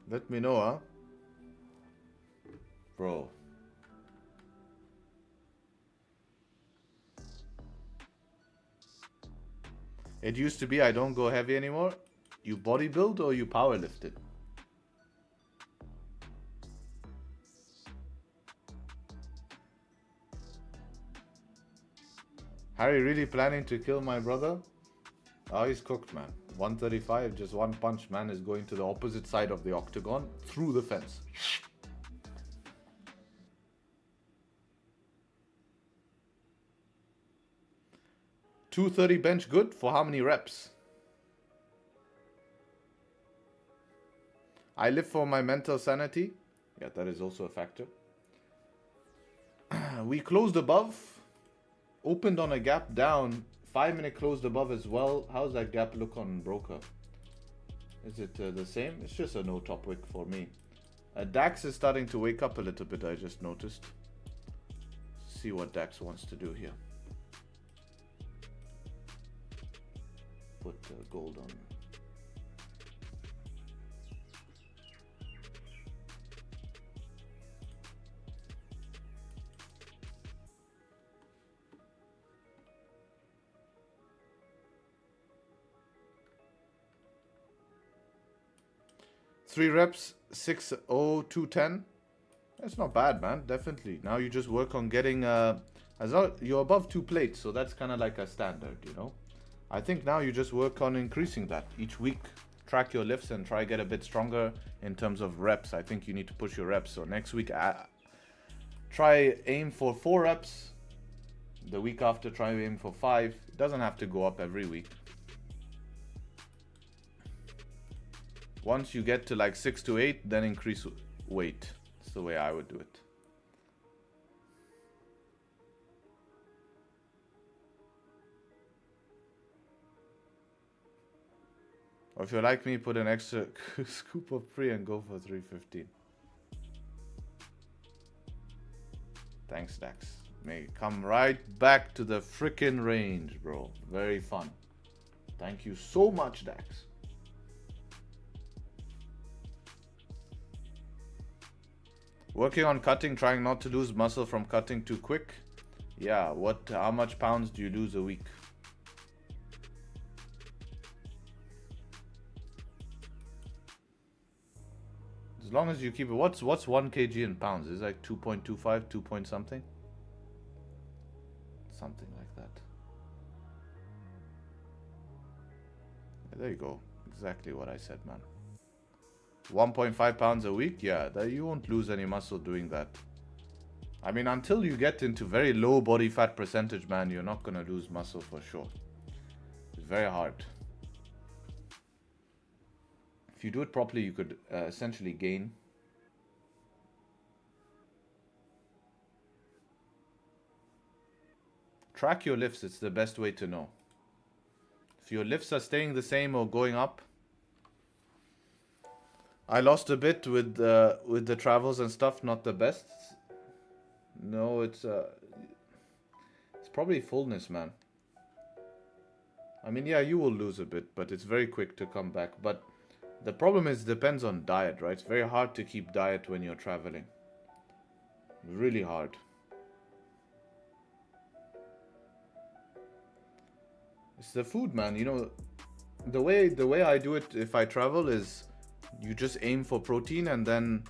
Let me know, huh? Bro. It used to be I don't go heavy anymore. You bodybuild or you powerlifted? Harry really planning to kill my brother? Oh, he's cooked, man. 135, just one punch, man, is going to the opposite side of the octagon through the fence. $230 bench good for how many reps? I live for my mental sanity. Yeah, that is also a factor. We closed above. Opened on a gap down. 5-minute closed above as well. How's that gap look on broker? Is it the same? It's just a no top wick for me. DAX is starting to wake up a little bit, I just noticed. See what DAX wants to do here. Put gold on. Three reps, 60210. That's not bad, man. Definitely. Now you just work on getting as long you're above 2 plates, so that's kind of like a standard, you know. I think now you just work on increasing that each week. Track your lifts and try get a bit stronger in terms of reps. I think you need to push your reps. So next week, try aim for 4 reps. The week after, try aim for 5. It doesn't have to go up every week. Once you get to like 6 to 8, then increase weight. That's the way I would do it. Or if you're like me, put an extra scoop of pre and go for 315. Thanks, Dax. May come right back to the frickin' range, bro. Very fun. Thank you so much, Dax. Working on cutting, trying not to lose muscle from cutting too quick. Yeah, how much pounds do you lose a week? As long as you keep it, what's 1 kg in pounds? Is it like 2.25, 2 point something? Something like that. Yeah, there you go. Exactly what I said, man. 1.5 pounds a week? Yeah, you won't lose any muscle doing that. I mean, until you get into very low body fat percentage, man, you're not going to lose muscle for sure. It's very hard. If you do it properly, you could essentially gain. Track your lifts. It's the best way to know. If your lifts are staying the same or going up. I lost a bit with the travels and stuff. Not the best. No, it's probably fullness, man. I mean, yeah, you will lose a bit, but it's very quick to come back. But the problem is, depends on diet, right? It's very hard to keep diet when you're traveling. Really hard. It's the food, man. You know, the way I do it if I travel is you just aim for protein, and then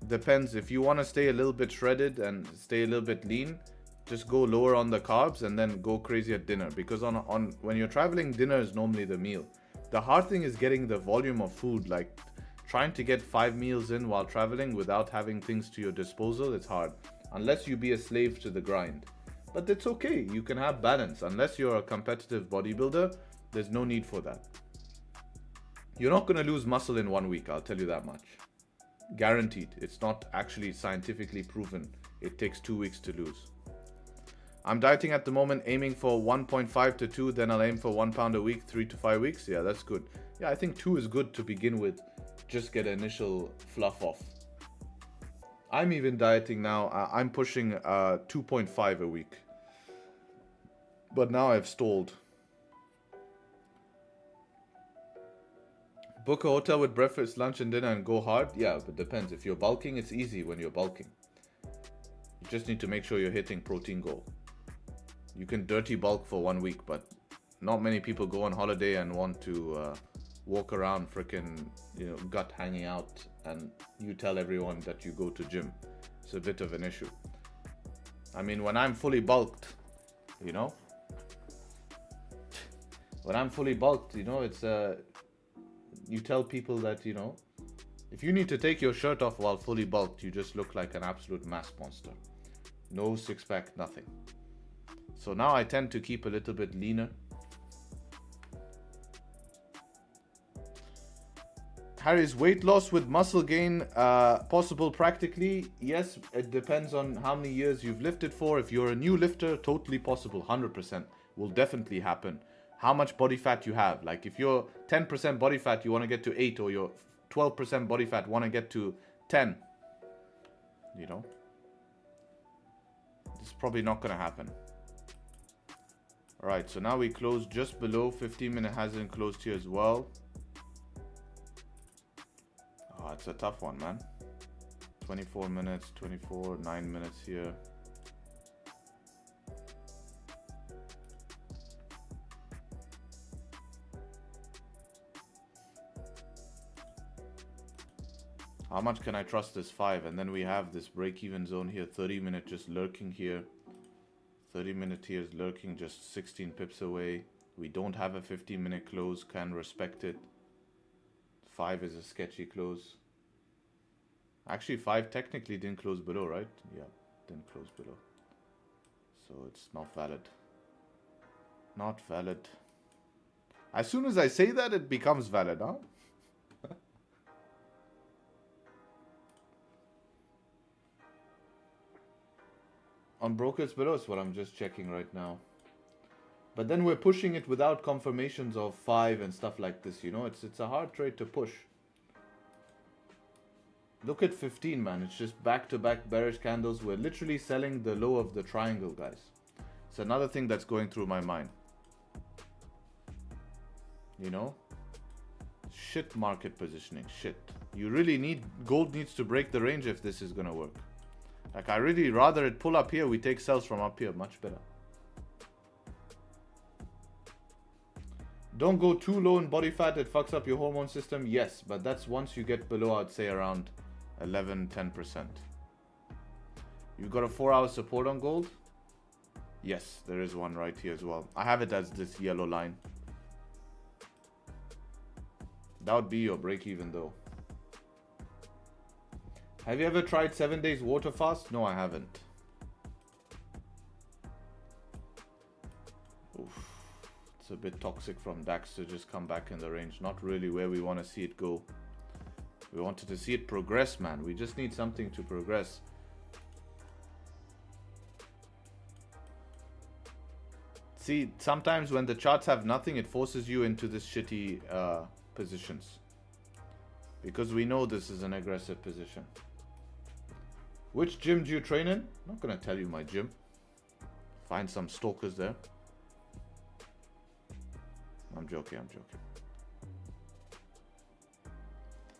depends if you want to stay a little bit shredded and stay a little bit lean, just go lower on the carbs and then go crazy at dinner, because on when you're traveling, dinner is normally the meal. The hard thing is getting the volume of food, like trying to get 5 meals in while traveling without having things to your disposal. It's hard unless you be a slave to the grind. But it's okay, you can have balance. Unless you're a competitive bodybuilder, there's no need for that. You're not going to lose muscle in 1 week, I'll tell you that much. Guaranteed. It's not actually scientifically proven. It takes 2 weeks to lose. I'm dieting at the moment, aiming for 1.5 to 2, then I'll aim for 1 pound a week, 3 to 5 weeks. Yeah, that's good. Yeah, I think 2 is good to begin with. Just get initial fluff off. I'm even dieting now. I'm pushing 2.5 a week. But now I've stalled. Book a hotel with breakfast, lunch and dinner and go hard? Yeah, but depends. If you're bulking, it's easy when you're bulking. You just need to make sure you're hitting protein goal. You can dirty bulk for 1 week, but not many people go on holiday and want to walk around freaking, gut hanging out, and you tell everyone that you go to gym. It's a bit of an issue. I mean, when I'm fully bulked, when I'm fully bulked, it's you tell people that, if you need to take your shirt off while fully bulked, you just look like an absolute mass monster. No six-pack, nothing. So now I tend to keep a little bit leaner. Harry's weight loss with muscle gain possible practically? Yes, it depends on how many years you've lifted for. If you're a new lifter, totally possible, 100%. Will definitely happen. How much body fat you have. Like if you're 10% body fat, you want to get to 8, or you're 12% body fat, want to get to 10. It's probably not going to happen. Alright, so now we close just below. 15-minute hasn't closed here as well. Oh, it's a tough one, man. 24 minutes, 24, 9 minutes here. How much can I trust this 5? And then we have this break-even zone here, 30-minute just lurking here. 30-minute here is lurking just 16 pips away. We don't have a 15-minute close, can respect it. 5 is a sketchy close. Actually, 5 technically didn't close below, right? Yeah, didn't close below. So it's not valid. Not valid. As soon as I say that, it becomes valid, huh? On brokers below is what I'm just checking right now. But then we're pushing it without confirmations of 5 and stuff like this, you know? It's a hard trade to push. Look at 15, man. It's just back-to-back bearish candles. We're literally selling the low of the triangle, guys. It's another thing that's going through my mind. You know? Shit market positioning. Shit. You really need... Gold needs to break the range if this is going to work. Like, I really rather it pull up here. We take sells from up here. Much better. Don't go too low in body fat. It fucks up your hormone system. Yes, but that's once you get below, I'd say, around 11-10%. You've got a 4-hour support on gold? Yes, there is one right here as well. I have it as this yellow line. That would be your break even though. Have you ever tried 7 days water fast? No, I haven't. Oof. It's a bit toxic from DAX to just come back in the range. Not really where we want to see it go. We wanted to see it progress, man. We just need something to progress. See, sometimes when the charts have nothing, it forces you into this shitty positions. Because we know this is an aggressive position. Which gym do you train in? I'm not going to tell you my gym. Find some stalkers there. I'm joking, I'm joking.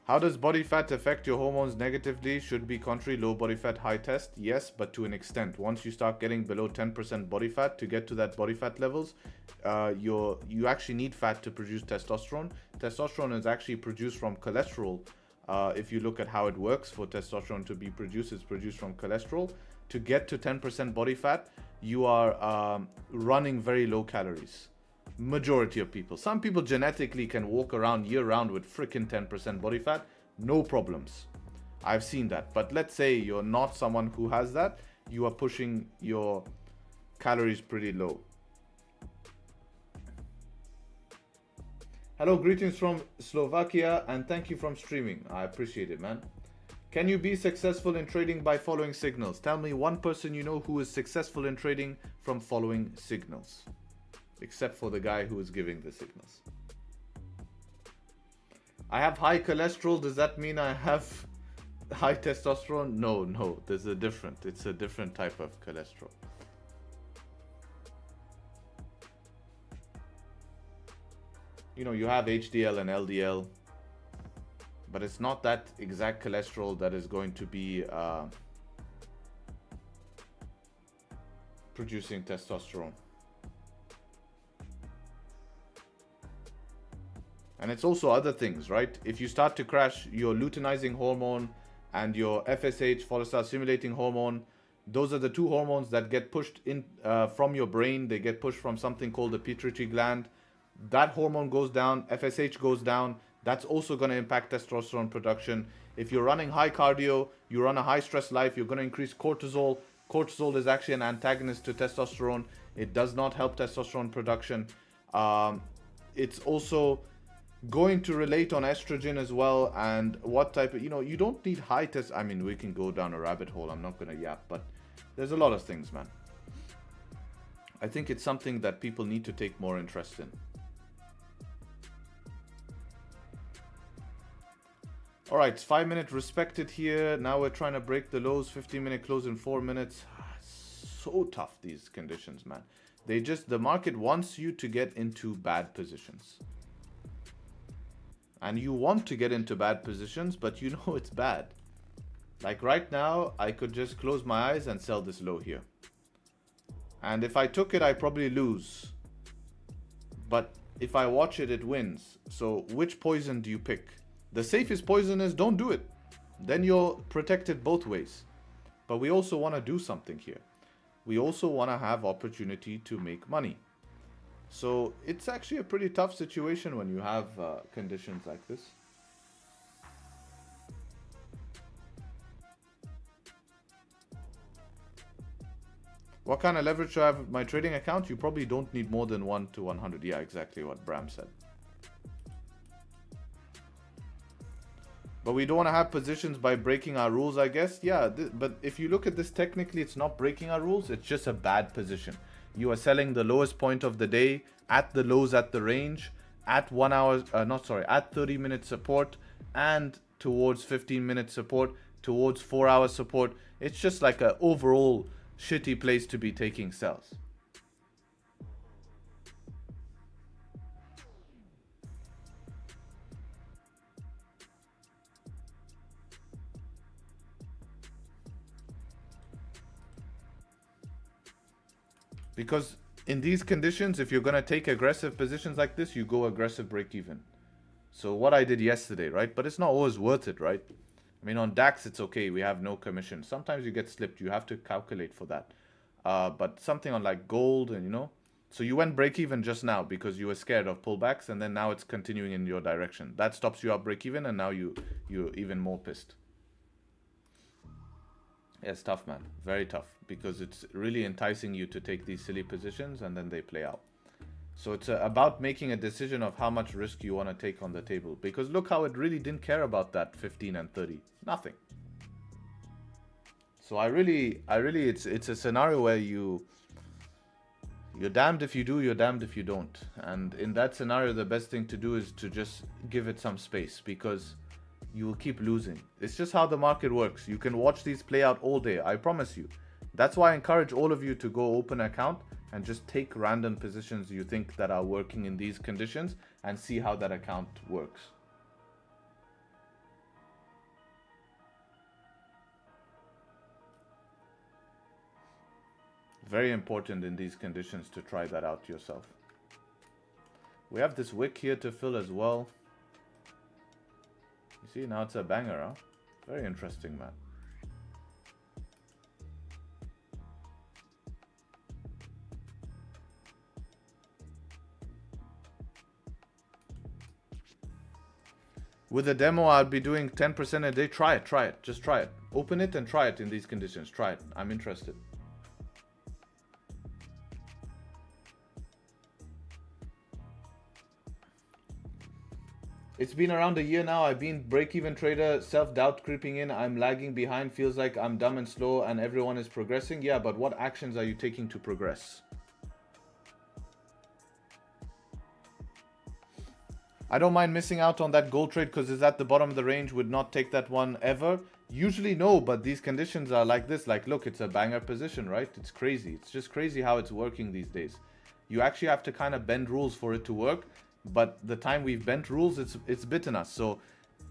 How does body fat affect your hormones negatively? Should be contrary, low body fat, high test. Yes, but to an extent. Once you start getting below 10% body fat, to get to that body fat levels, you actually need fat to produce testosterone. Testosterone is actually produced from cholesterol. If you look at how it works for testosterone to be produced, it's produced from cholesterol. To get to 10% body fat, you are running very low calories. Majority of people. Some people genetically can walk around year round with freaking 10% body fat. No problems. I've seen that. But let's say you're not someone who has that. You are pushing your calories pretty low. Hello, greetings from Slovakia and thank you from streaming. I appreciate it, man. Can you be successful in trading by following signals? Tell me one person you know who is successful in trading from following signals. Except for the guy who is giving the signals. I have high cholesterol. Does that mean I have high testosterone? No, no. There's a different. It's a different type of cholesterol. You know, you have HDL and LDL. But it's not that exact cholesterol that is going to be producing testosterone. And it's also other things, right? If you start to crash your luteinizing hormone and your FSH, follicle stimulating hormone, those are the two hormones that get pushed in from your brain. They get pushed from something called the pituitary gland. That hormone goes down, FSH goes down. That's also going to impact testosterone production. If you're running high cardio, you run a high stress life, you're going to increase cortisol. Cortisol is actually an antagonist to testosterone. It does not help testosterone production. It's also going to relate on estrogen as well, and what type of, you know, you don't need high test. I mean, we can go down a rabbit hole. I'm not going to yap, but there's a lot of things, man. I think it's something that people need to take more interest in. All right, it's 5-minute respected here. Now we're trying to break the lows. 15-minute close in 4 minutes. So tough, these conditions, man. The market wants you to get into bad positions. And you want to get into bad positions, but you know it's bad. Like right now, I could just close my eyes and sell this low here. And if I took it, I probably lose. But if I watch it, it wins. So which poison do you pick? The safest poison is don't do it. then you're protected both ways. But we also want to do something here. We also want to have opportunity to make money. So it's actually a pretty tough situation when you have conditions like this. What kind of leverage do I have with my trading account? You probably don't need more than 1 to 100. Yeah, exactly what Bram said. But we don't want to have positions by breaking our rules, I guess. Yeah, but if you look at this technically, it's not breaking our rules. It's just a bad position. You are selling the lowest point of the day at the lows at the range, at 1 hour, at 30-minute support, and towards 15-minute support, towards 4-hour support. It's just like an overall shitty place to be taking sells. Because in these conditions, if you're going to take aggressive positions like this, you go aggressive break even. So what I did yesterday, right? But it's not always worth it, right? I mean, on DAX, it's okay. We have no commission. Sometimes you get slipped. You have to calculate for that. But something on like gold and, you know. So you went break even just now because you were scared of pullbacks. And then now it's continuing in your direction. That stops you up break even. And now you're even more pissed. Yeah, it's tough, man. Very tough. Because it's really enticing you to take these silly positions and then they play out. So it's about making a decision of how much risk you want to take on the table. Because look how it really didn't care about that 15 and 30. Nothing. So I really, it's a scenario where you're damned if you do, you're damned if you don't. And in that scenario, the best thing to do is to just give it some space because you will keep losing. It's just how the market works. You can watch these play out all day. I promise you. That's why I encourage all of you to go open an account and just take random positions you think that are working in these conditions and see how that account works. Very important in these conditions to try that out yourself. We have this wick here to fill as well. You see, now it's a banger, huh? Very interesting, man. With a demo, I'll be doing 10% a day. Try it. Just try it. Open it and try it in these conditions. Try it. I'm interested. It's been around a year now. I've been break-even trader, self-doubt creeping in. I'm lagging behind. Feels like I'm dumb and slow and everyone is progressing. Yeah, but what actions are you taking to progress? I don't mind missing out on that gold trade because it's at the bottom of the range. Would not take that one ever. Usually no, but these conditions are like this. Like, look, it's a banger position, right? It's crazy. It's just crazy how it's working these days. You actually have to kind of bend rules for it to work. But the time we've bent rules, it's bitten us. So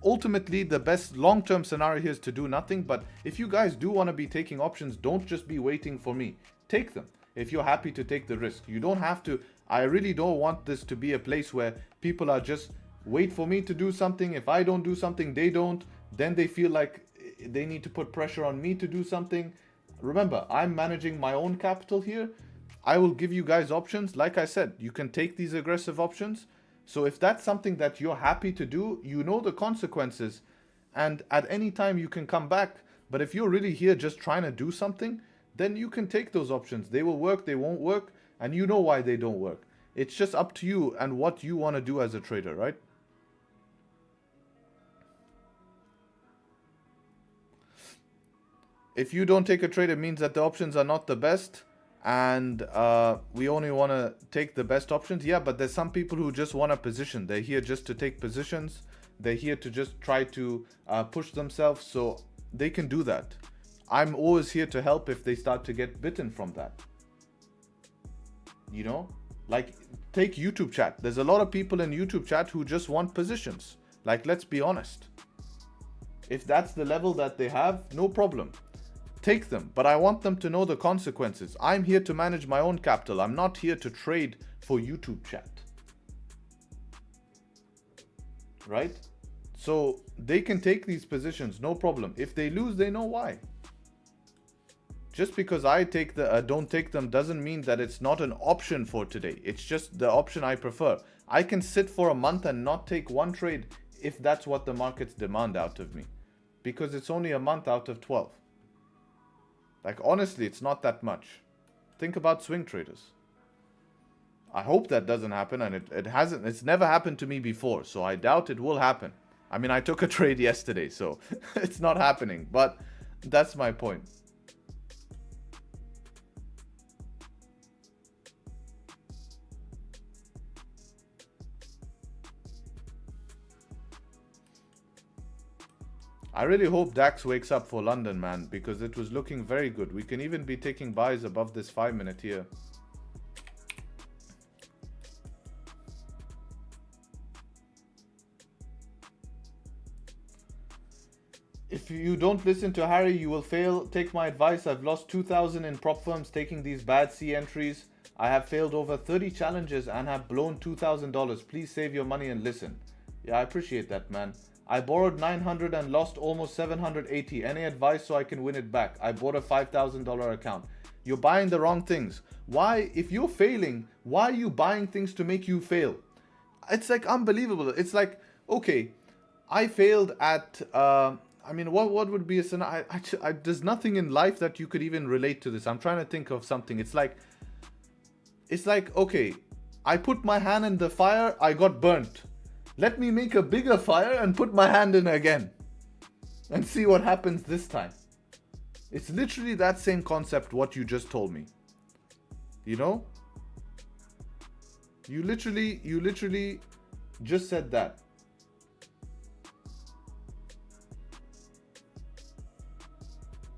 ultimately, the best long-term scenario here is to do nothing. But if you guys do want to be taking options, don't just be waiting for me. Take them if you're happy to take the risk. You don't have to. I really don't want this to be a place where people are just wait for me to do something. If I don't do something, they don't. Then they feel like they need to put pressure on me to do something. Remember, I'm managing my own capital here. I will give you guys options. Like I said, you can take these aggressive options. So if that's something that you're happy to do, you know the consequences. And at any time you can come back. But if you're really here just trying to do something, then you can take those options. They will work, they won't work. And you know why they don't work. It's just up to you and what you want to do as a trader, right? If you don't take a trade, it means that the options are not the best. And we only want to take the best options. Yeah, but there's some people who just want a position. They're here just to take positions. They're here to just try to push themselves. So they can do that. I'm always here to help if they start to get bitten from that. You know, like take YouTube chat. There's a lot of people in YouTube chat who just want positions. Like, let's be honest. If that's the level that they have, no problem. Take them, but I want them to know the consequences. I'm here to manage my own capital. I'm not here to trade for YouTube chat. Right? So they can take these positions, no problem. If they lose, they know why. Just because I don't take them doesn't mean that it's not an option for today. It's just the option I prefer. I can sit for a month and not take one trade if that's what the markets demand out of me. Because it's only a month out of 12. Like, honestly, it's not that much. Think about swing traders. I hope that doesn't happen, and it hasn't. It's never happened to me before, so I doubt it will happen. I mean, I took a trade yesterday, so it's not happening. But that's my point. I really hope DAX wakes up for London, man, because it was looking very good. We can even be taking buys above this 5-minute here. If you don't listen to Harry, you will fail. Take my advice. I've lost 2,000 in prop firms taking these bad C entries. I have failed over 30 challenges and have blown $2,000. Please save your money and listen. Yeah, I appreciate that, man. I borrowed 900 and lost almost 780. Any advice so I can win it back? I bought a $5,000 account. You're buying the wrong things. Why, if you're failing, why are you buying things to make you fail? It's like unbelievable. It's like, okay, I failed at, I mean, what would be a scenario? There's nothing in life that you could even relate to this. I'm trying to think of something. It's like, okay, I put my hand in the fire, I got burnt. Let me make a bigger fire and put my hand in again and see what happens this time. It's literally that same concept what you just told me. You know? You literally just said that.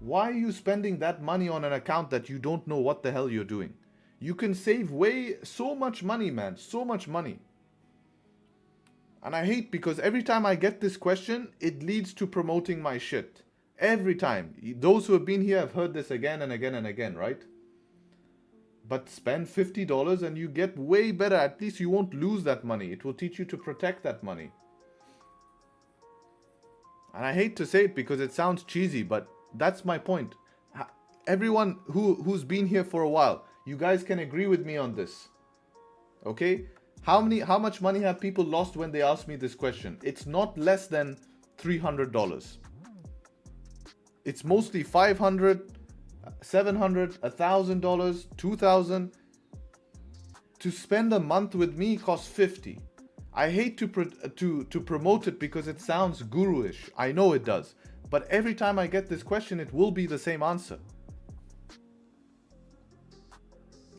Why are you spending that money on an account that you don't know what the hell you're doing? You can save so much money, man. So much money. And I hate because every time I get this question, it leads to promoting my shit. Every time. Those who have been here have heard this again and again and again, right? But spend $50 and you get way better. At least you won't lose that money. It will teach you to protect that money. And I hate to say it because it sounds cheesy, but that's my point. Everyone who's been here for a while, you guys can agree with me on this. Okay? How much money have people lost when they ask me this question? It's not less than $300. It's mostly $500, $700, $1,000, $2,000. To spend a month with me costs $50. I hate to promote it because it sounds guru-ish. I know it does. But every time I get this question, it will be the same answer.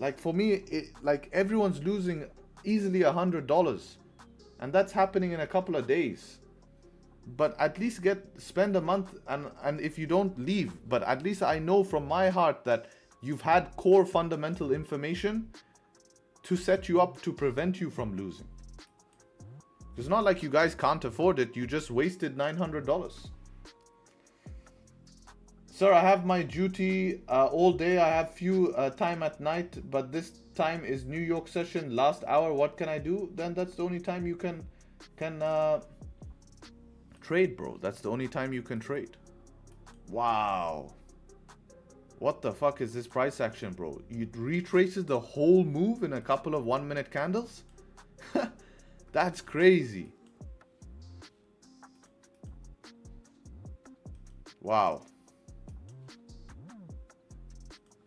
Like for me, like everyone's losing easily $100, and that's happening in a couple of days. But at least spend a month, and if you don't, leave. But at least I know from my heart that you've had core fundamental information to set you up to prevent you from losing. It's not like you guys can't afford it. You just wasted $900. Sir, I have my duty all day. I have few time at night, but this time is New York session, last hour. What can I do? Then that's the only time you can trade, bro. That's the only time you can trade. Wow. What the fuck is this price action, bro? It retraces the whole move in a couple of 1-minute candles? That's crazy. Wow.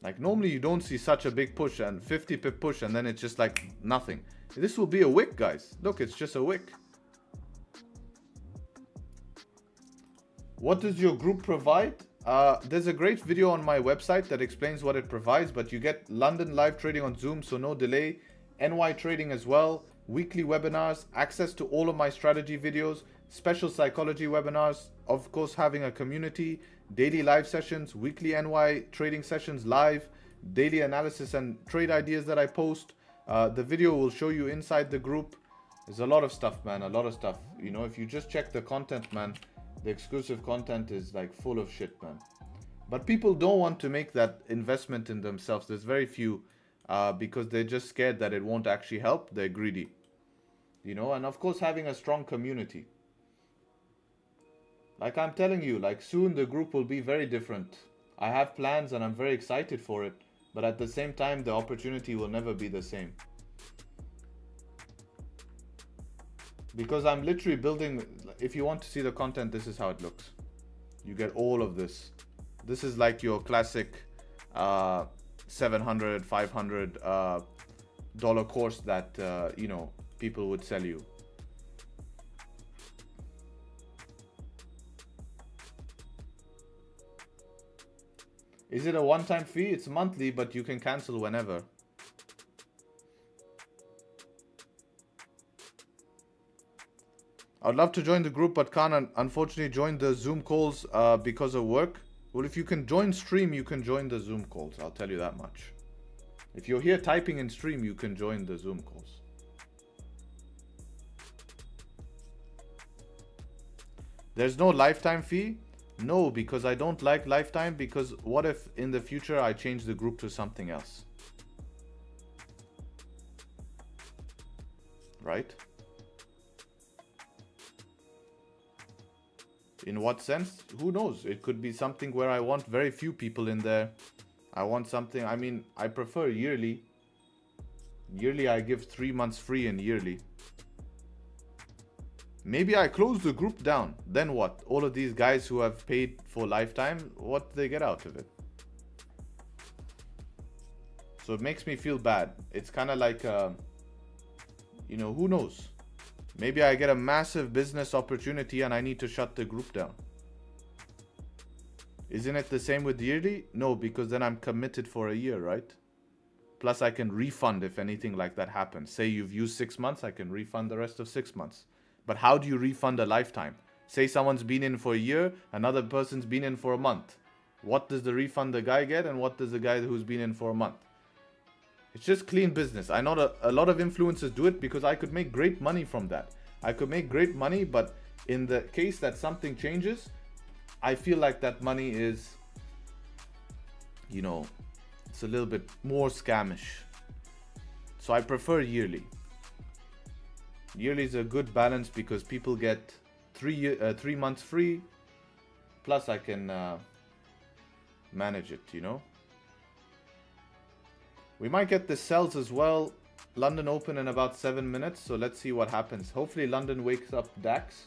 Like normally you don't see such a big push and 50 pip push and then it's just like nothing. This will be a wick, guys. Look, it's just a wick. What does your group provide? There's a great video on my website that explains what it provides, but you get London live trading on Zoom, so no delay. NY trading as well, weekly webinars, access to all of my strategy videos, special psychology webinars, of course having a community, daily live sessions, weekly NY trading sessions live, daily analysis and trade ideas that I post. The video will show you inside the group. There's a lot of stuff, man, a lot of stuff. You know, if you just check the content, man, the exclusive content is like full of shit, man. But people don't want to make that investment in themselves. There's very few because they're just scared that it won't actually help. They're greedy, you know, and of course having a strong community. Like I'm telling you, like soon the group will be very different. I have plans and I'm very excited for it. But at the same time, the opportunity will never be the same. Because I'm literally building, if you want to see the content, this is how it looks. You get all of this. This is like your classic 700, 500 dollar course that, you know, people would sell you. Is it a one-time fee? It's monthly, but you can cancel whenever. I'd love to join the group, but can't unfortunately join the Zoom calls because of work. Well, if you can join stream, you can join the Zoom calls. I'll tell you that much. If you're here typing in stream, you can join the Zoom calls. There's no lifetime fee? No, because I don't like lifetime, because what if in the future I change the group to something else? Right? In what sense? Who knows? It could be something where I want very few people in there. I want something, I mean, I prefer yearly. Yearly I give 3 months free and yearly. Maybe I close the group down. Then what? All of these guys who have paid for lifetime, what do they get out of it? So it makes me feel bad. It's kind of like, you know, who knows? Maybe I get a massive business opportunity and I need to shut the group down. Isn't it the same with yearly? No, because then I'm committed for a year, right? Plus I can refund if anything like that happens. Say you've used 6 months, I can refund the rest of 6 months. But how do you refund a lifetime? Say someone's been in for a year, another person's been in for a month. What does the refund the guy get and what does the guy who's been in for a month? It's just clean business. I know a lot of influencers do it because I could make great money from that. I could make great money, but in the case that something changes, I feel like that money is, you know, it's a little bit more scamish. So I prefer yearly. Yearly is a good balance because people get 3 months free. Plus I can manage it, you know. We might get the sells as well. London open in about 7 minutes. So let's see what happens. Hopefully London wakes up DAX.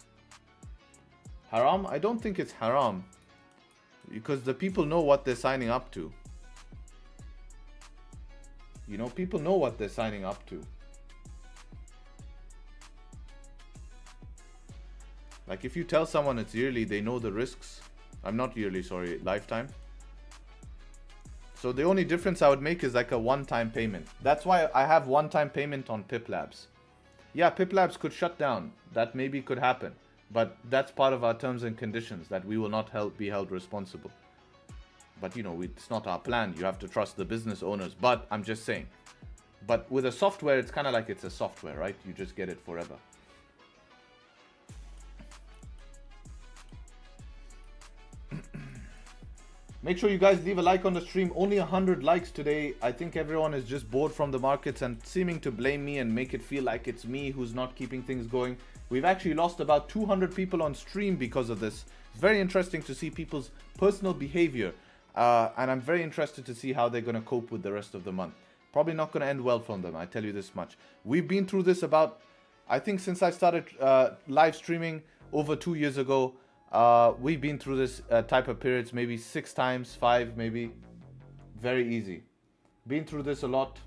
Haram? I don't think it's haram. Because the people know what they're signing up to. You know, people know what they're signing up to. Like if you tell someone it's yearly, they know the risks. I'm not yearly, sorry, lifetime. So the only difference I would make is like a one-time payment. That's why I have one-time payment on Pip Labs. Yeah, Pip Labs could shut down. That maybe could happen. But that's part of our terms and conditions, that we will not be held responsible. But you know, it's not our plan. You have to trust the business owners. But I'm just saying. But with a software, it's kind of like it's a software, right? You just get it forever. Make sure you guys leave a like on the stream. Only 100 likes today. I think everyone is just bored from the markets and seeming to blame me and make it feel like it's me who's not keeping things going. We've actually lost about 200 people on stream because of this. It's very interesting to see people's personal behavior. And I'm very interested to see how they're going to cope with the rest of the month. Probably not going to end well from them, I tell you this much. We've been through this about, I think since I started live streaming over 2 years ago. We've been through this type of periods maybe 6 times, 5 maybe. Very easy. Been through this a lot.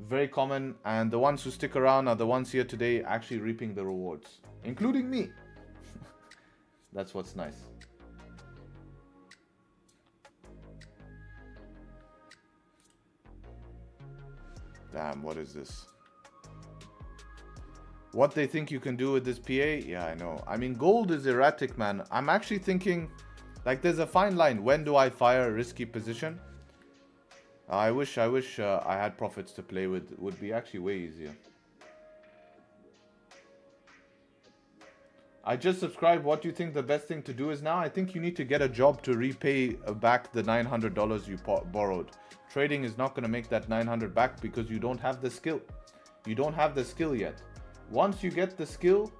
Very common. And the ones who stick around are the ones here today actually reaping the rewards. Including me. That's what's nice. Damn, what is this? What they think you can do with this PA? Yeah, I know. I mean, gold is erratic, man. I'm actually thinking, like, there's a fine line. When do I fire a risky position? I wish I had profits to play with. It would be actually way easier. I just subscribed. What do you think the best thing to do is now? I think you need to get a job to repay back the $900 you borrowed. Trading is not going to make that 900 back because you don't have the skill. You don't have the skill yet. Once you get the skill,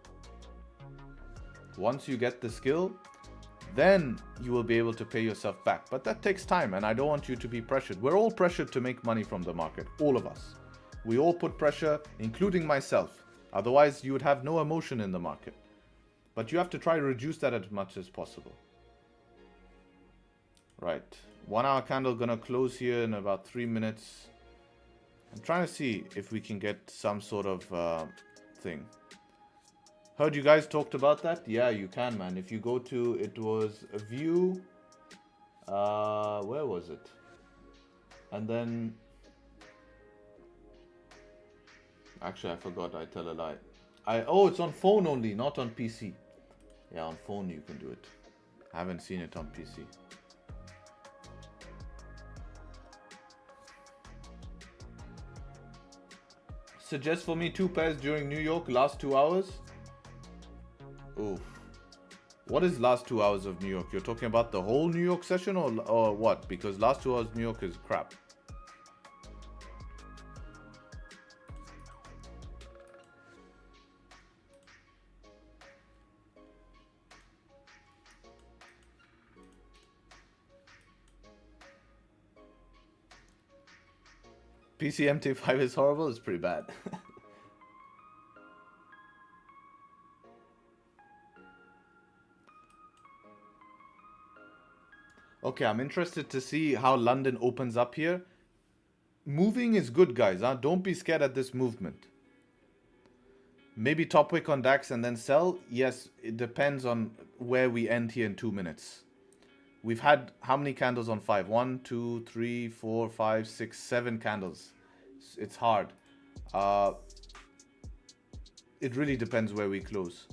then you will be able to pay yourself back. But that takes time, and I don't want you to be pressured. We're all pressured to make money from the market, all of us. We all put pressure, including myself. Otherwise, you would have no emotion in the market. But you have to try to reduce that as much as possible. Right. 1 hour candle gonna close here in about 3 minutes. I'm trying to see if we can get some sort of thing. Heard you guys talked about that? Yeah, you can, man. If you go to, it was a view. Where was it? And then, actually, I forgot. I tell a lie. Oh, it's on phone only, not on PC. Yeah, on phone you can do it. I haven't seen it on PC. Suggest for me 2 pairs during New York, last 2 hours. Oof. What is last 2 hours of New York? You're talking about the whole New York session or what? Because last 2 hours New York is crap. PCMT5 is horrible. It's pretty bad. Okay, I'm interested to see how London opens up here. Moving is good, guys. Huh? Don't be scared at this movement. Maybe top wick on DAX and then sell. Yes, it depends on where we end here in 2 minutes. We've had how many candles on 5? 1, 2, 3, 4, 5, 6, 7 candles. It's hard. It really depends where we close.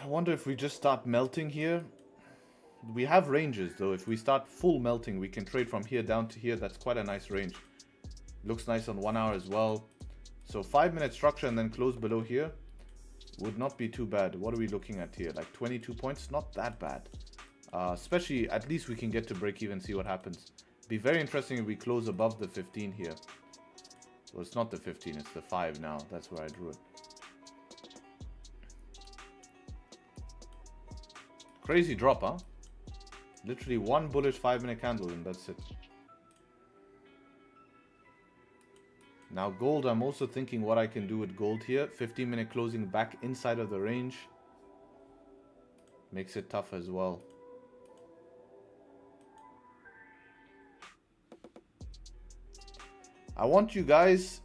I wonder if we just start melting here. We have ranges though. If we start full melting, we can trade from here down to here. That's quite a nice range. Looks nice on 1 hour as well. So 5 minute structure and then close below here would not be too bad. What are we looking at here? Like 22 points, not that bad. Especially, at least we can get to break even, see what happens. Be very interesting if we close above the 15 here. Well, it's not the 15, it's the 5 now. That's where I drew it. Crazy drop, huh? Literally one bullish 5 minute candle and that's it. Now gold, I'm also thinking what I can do with gold here. 15 minute closing back inside of the range. Makes it tough as well. I want you guys,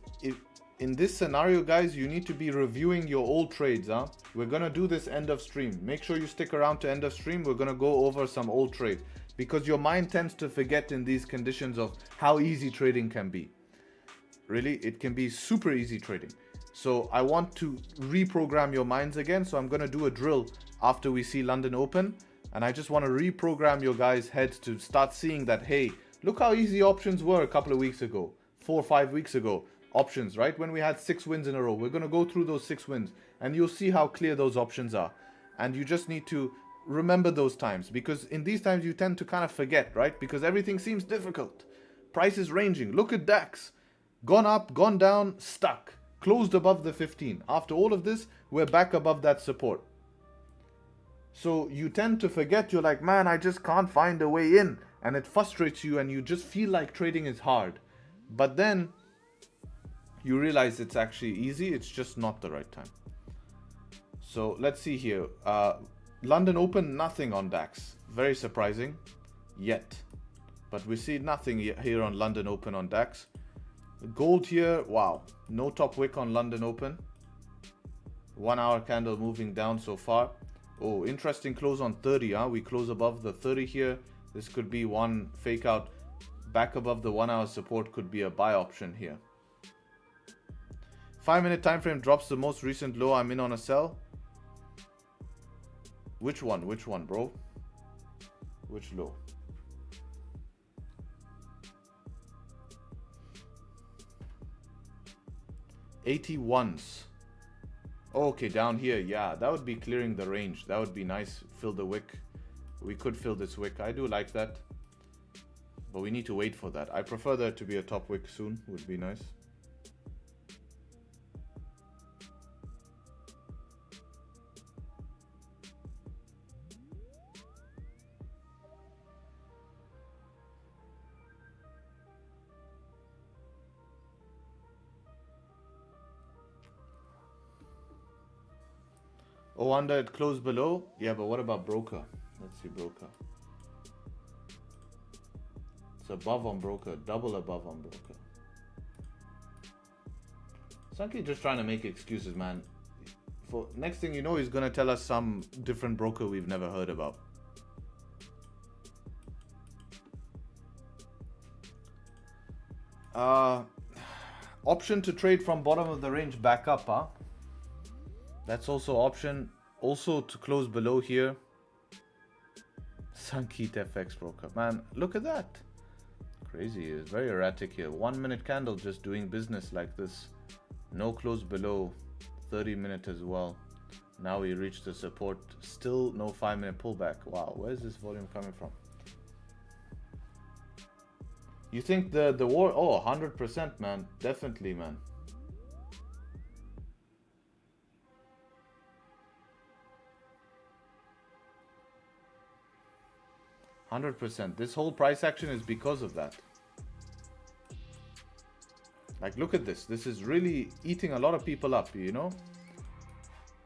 in this scenario, guys, you need to be reviewing your old trades, huh? We're gonna do this end of stream. Make sure you stick around to end of stream. We're gonna go over some old trades because your mind tends to forget in these conditions of how easy trading can be. Really, it can be super easy trading. So I want to reprogram your minds again. So I'm gonna do a drill after we see London open. And I just wanna reprogram your guys' heads to start seeing that, hey, look how easy options were a couple of weeks ago, 4 or 5 weeks ago. Options, right? When we had 6 wins in a row, we're going to go through those 6 wins and you'll see how clear those options are. And you just need to remember those times, because in these times you tend to kind of forget, right? Because everything seems difficult. Price is ranging. Look at DAX. Gone up, gone down, stuck. Closed above the 15. After all of this, we're back above that support. So you tend to forget. You're like, man, I just can't find a way in. And it frustrates you and you just feel like trading is hard. But then you realize it's actually easy, it's just not the right time. So let's see here. London open, nothing on DAX. Very surprising, yet. But we see nothing here on London open on DAX. Gold here, wow. No top wick on London open. 1 hour candle moving down so far. Oh, interesting close on 30, huh? We close above the 30 here. This could be one fake out. Back above the 1 hour support could be a buy option here. 5-minute time frame drops the most recent low. I'm in on a sell. Which one, bro? Which low? $81s. Okay, down here. Yeah, that would be clearing the range. That would be nice. Fill the wick. We could fill this wick. I do like that. But we need to wait for that. I prefer there to be a top wick soon. Would be nice. Oh, under it closed below. Yeah, but what about broker? Let's see broker. It's above on broker, double above on broker. Sankey just trying to make excuses, man. For next thing you know, he's gonna tell us some different broker we've never heard about. Option to trade from bottom of the range back up, huh? That's also option. Also to close below here. Sankey FX broker. Man, look at that. Crazy. It's very erratic here. 1 minute candle just doing business like this. No close below. 30-minute as well. Now we reach the support. Still no 5-minute pullback. Wow, where's this volume coming from? You think the war? Oh, 100%, man. Definitely, man. 100%. This whole price action is because of that. Like, look at this. This is really eating a lot of people up, you know?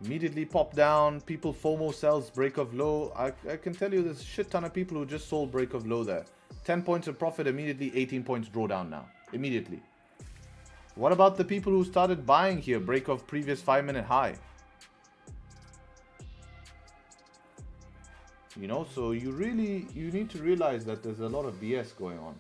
Immediately pop down. People FOMO sells break of low. I can tell you there's a shit ton of people who just sold break of low there. 10 points of profit immediately. 18 points drawdown now. Immediately. What about the people who started buying here? Break of previous 5-minute high. You know, so you need to realize that there's a lot of BS going on.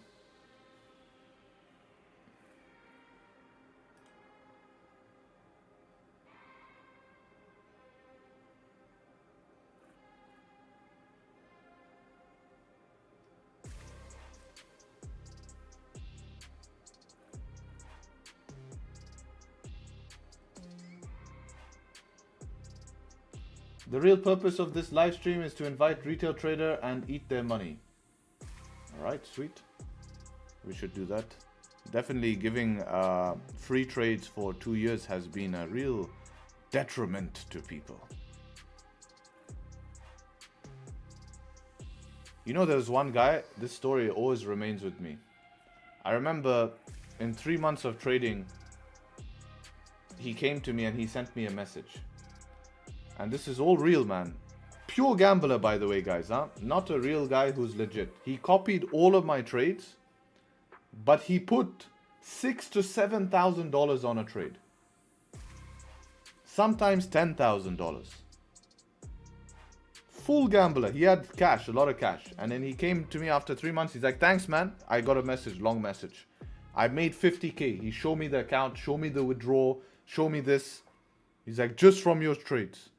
The real purpose of this live stream is to invite retail trader and eat their money. Alright, sweet. We should do that. Definitely giving free trades for 2 years has been a real detriment to people. You know, there's one guy, this story always remains with me. I remember in 3 months of trading, he came to me and he sent me a message. And this is all real, man. Pure gambler, by the way, guys, huh? Not a real guy who's legit. He copied all of my trades, but he put $6,000 to $7,000 on a trade. Sometimes $10,000. Full gambler. He had cash, a lot of cash. And then he came to me after 3 months. He's like, thanks, man. I got a message, long message. I made 50K. He showed me the account, show me the withdrawal, show me this. He's like, just from your trades.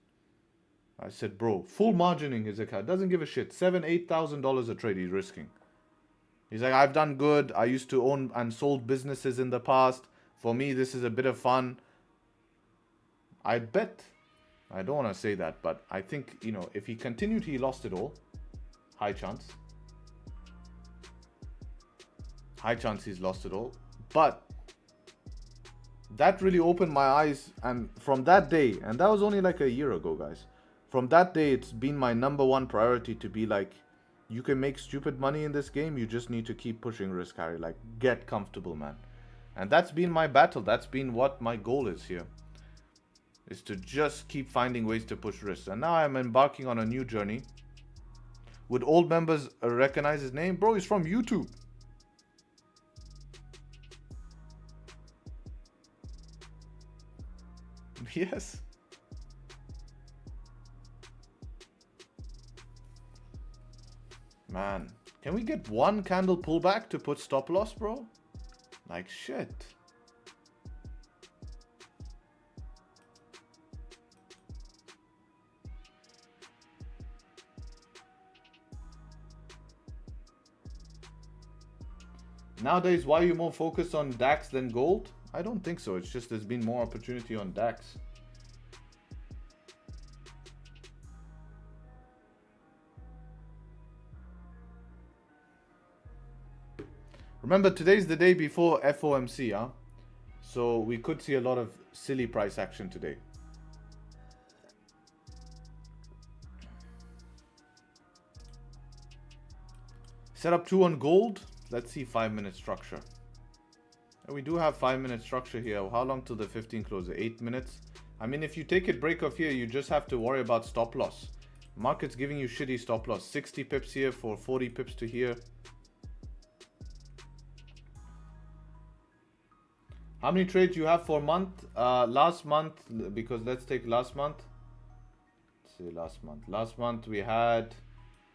I said, bro, full margining his account. Doesn't give a shit. $7,000, $8,000 a trade he's risking. He's like, I've done good. I used to own and sold businesses in the past. For me, this is a bit of fun. I bet. I don't want to say that, but I think, you know, if he continued, he lost it all. High chance. High chance he's lost it all. But that really opened my eyes. And from that day, and that was only like a year ago, guys. From that day, it's been my #1 priority to be like, you can make stupid money in this game. You just need to keep pushing risk, Harry. Like, get comfortable, man. And that's been my battle. That's been what my goal is here. Is to just keep finding ways to push risks. And now I'm embarking on a new journey. Would old members recognize his name? Bro, he's from YouTube. Yes. Man, can we get one candle pullback to put stop loss, bro? Like shit. Nowadays, why are you more focused on DAX than gold? I don't think so. It's just there's been more opportunity on DAX. Remember, today's the day before FOMC, huh? So we could see a lot of silly price action today. Set up 2 on gold. Let's see 5-minute structure. And we do have 5-minute structure here. How long till the 15 close? 8 minutes. I mean, if you take it break off here, you just have to worry about stop loss. Market's giving you shitty stop loss. 60 pips here for 40 pips to here. How many trades you have for a month? Last month, because let's take last month. Let's say last month. Last month we had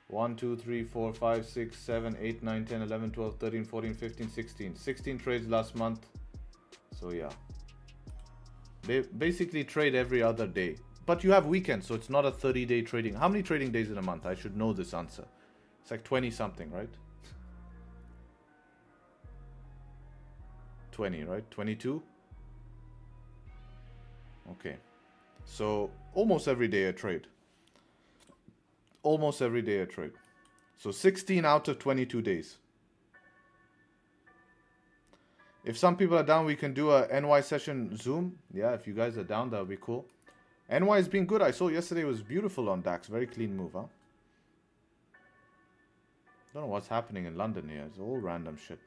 1, 2, 3, 4, 5, 6, 7, 8, 9, 10, 11, 12, 13, 14, 15, 16. 16 trades last month. So yeah. They basically trade every other day. But you have weekends, so it's not a 30-day trading. How many trading days in a month? I should know this answer. It's like 20 something, right? 20, right? 22? Okay. So almost every day a trade. Almost every day a trade. So 16 out of 22 days. If some people are down, we can do a NY session Zoom. Yeah, if you guys are down, that would be cool. NY has been good. I saw yesterday was beautiful on DAX. Very clean move, huh? Don't know what's happening in London here. It's all random shit.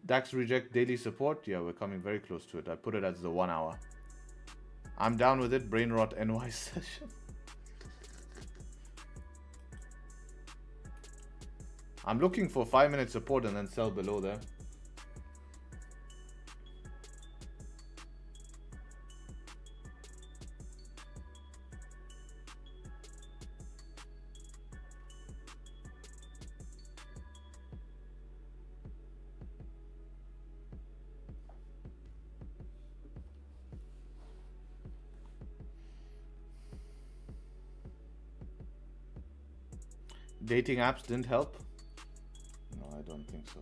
DAX reject daily support. Yeah, we're coming very close to it. I put it as the 1 hour. I'm down with it. Brain rot NY session. I'm looking for 5-minute support and then sell below there. Dating apps didn't help? No, I don't think so.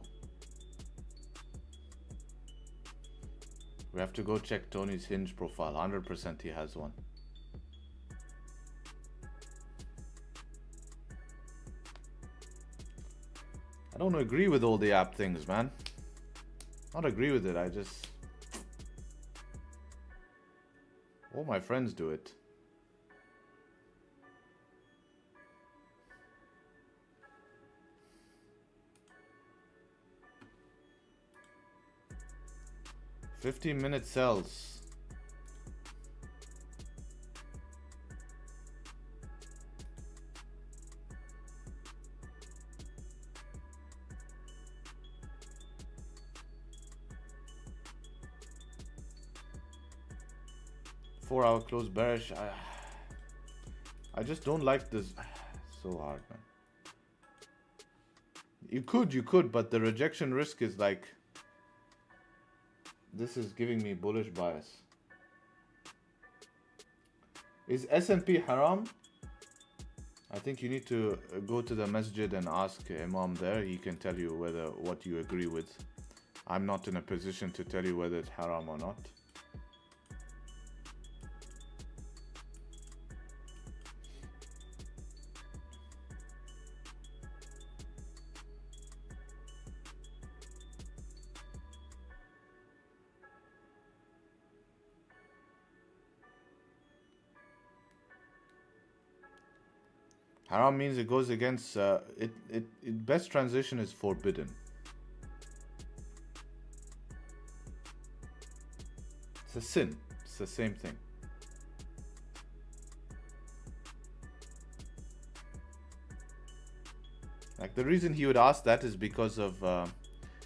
We have to go check Tony's Hinge profile. 100% he has one. I don't agree with all the app things, man. Not agree with it. I just... all my friends do it. "15-minute sells." Four-hour close bearish. I just don't like this. So hard, man. You could, but the rejection risk is like... this is giving me bullish bias. Is S&P haram? I think you need to go to the masjid and ask Imam there. He can tell you whether what you agree with. I'm not in a position to tell you whether it's haram or not. Haram means it goes against, best translation is forbidden. It's a sin. It's the same thing. Like the reason he would ask that is because of,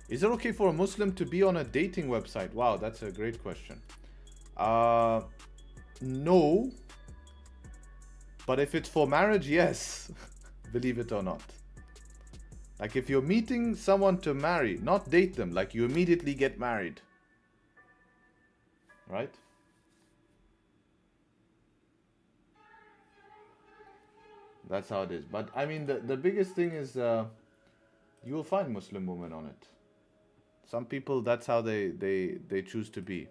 is it okay for a Muslim to be on a dating website? Wow, that's a great question. No. But if it's for marriage, yes. Believe it or not. Like if you're meeting someone to marry, not date them, like you immediately get married. Right? That's how it is. But I mean, the biggest thing is You will find Muslim women on it. Some people, that's how they choose to be.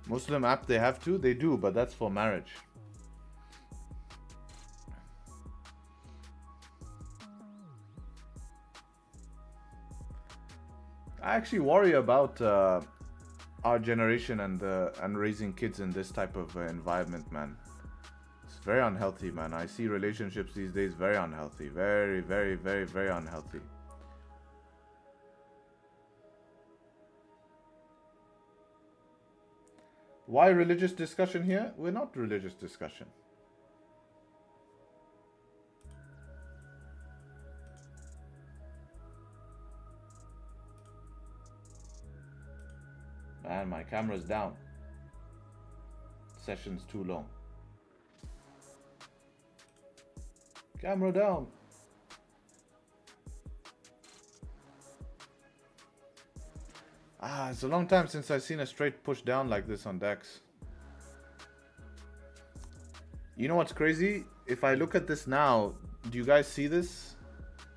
Muslim app they have to? They do, but that's for marriage. I actually worry about our generation and raising kids in this type of environment, man. It's very unhealthy, man. I see relationships these days very unhealthy. Very, very, very, very unhealthy. Why religious discussion here? We're not religious discussion. Man, my camera's down. Session's too long. Camera down. It's a long time since I've seen a straight push down like this on DAX. You know what's crazy? If I look at this now, do you guys see this?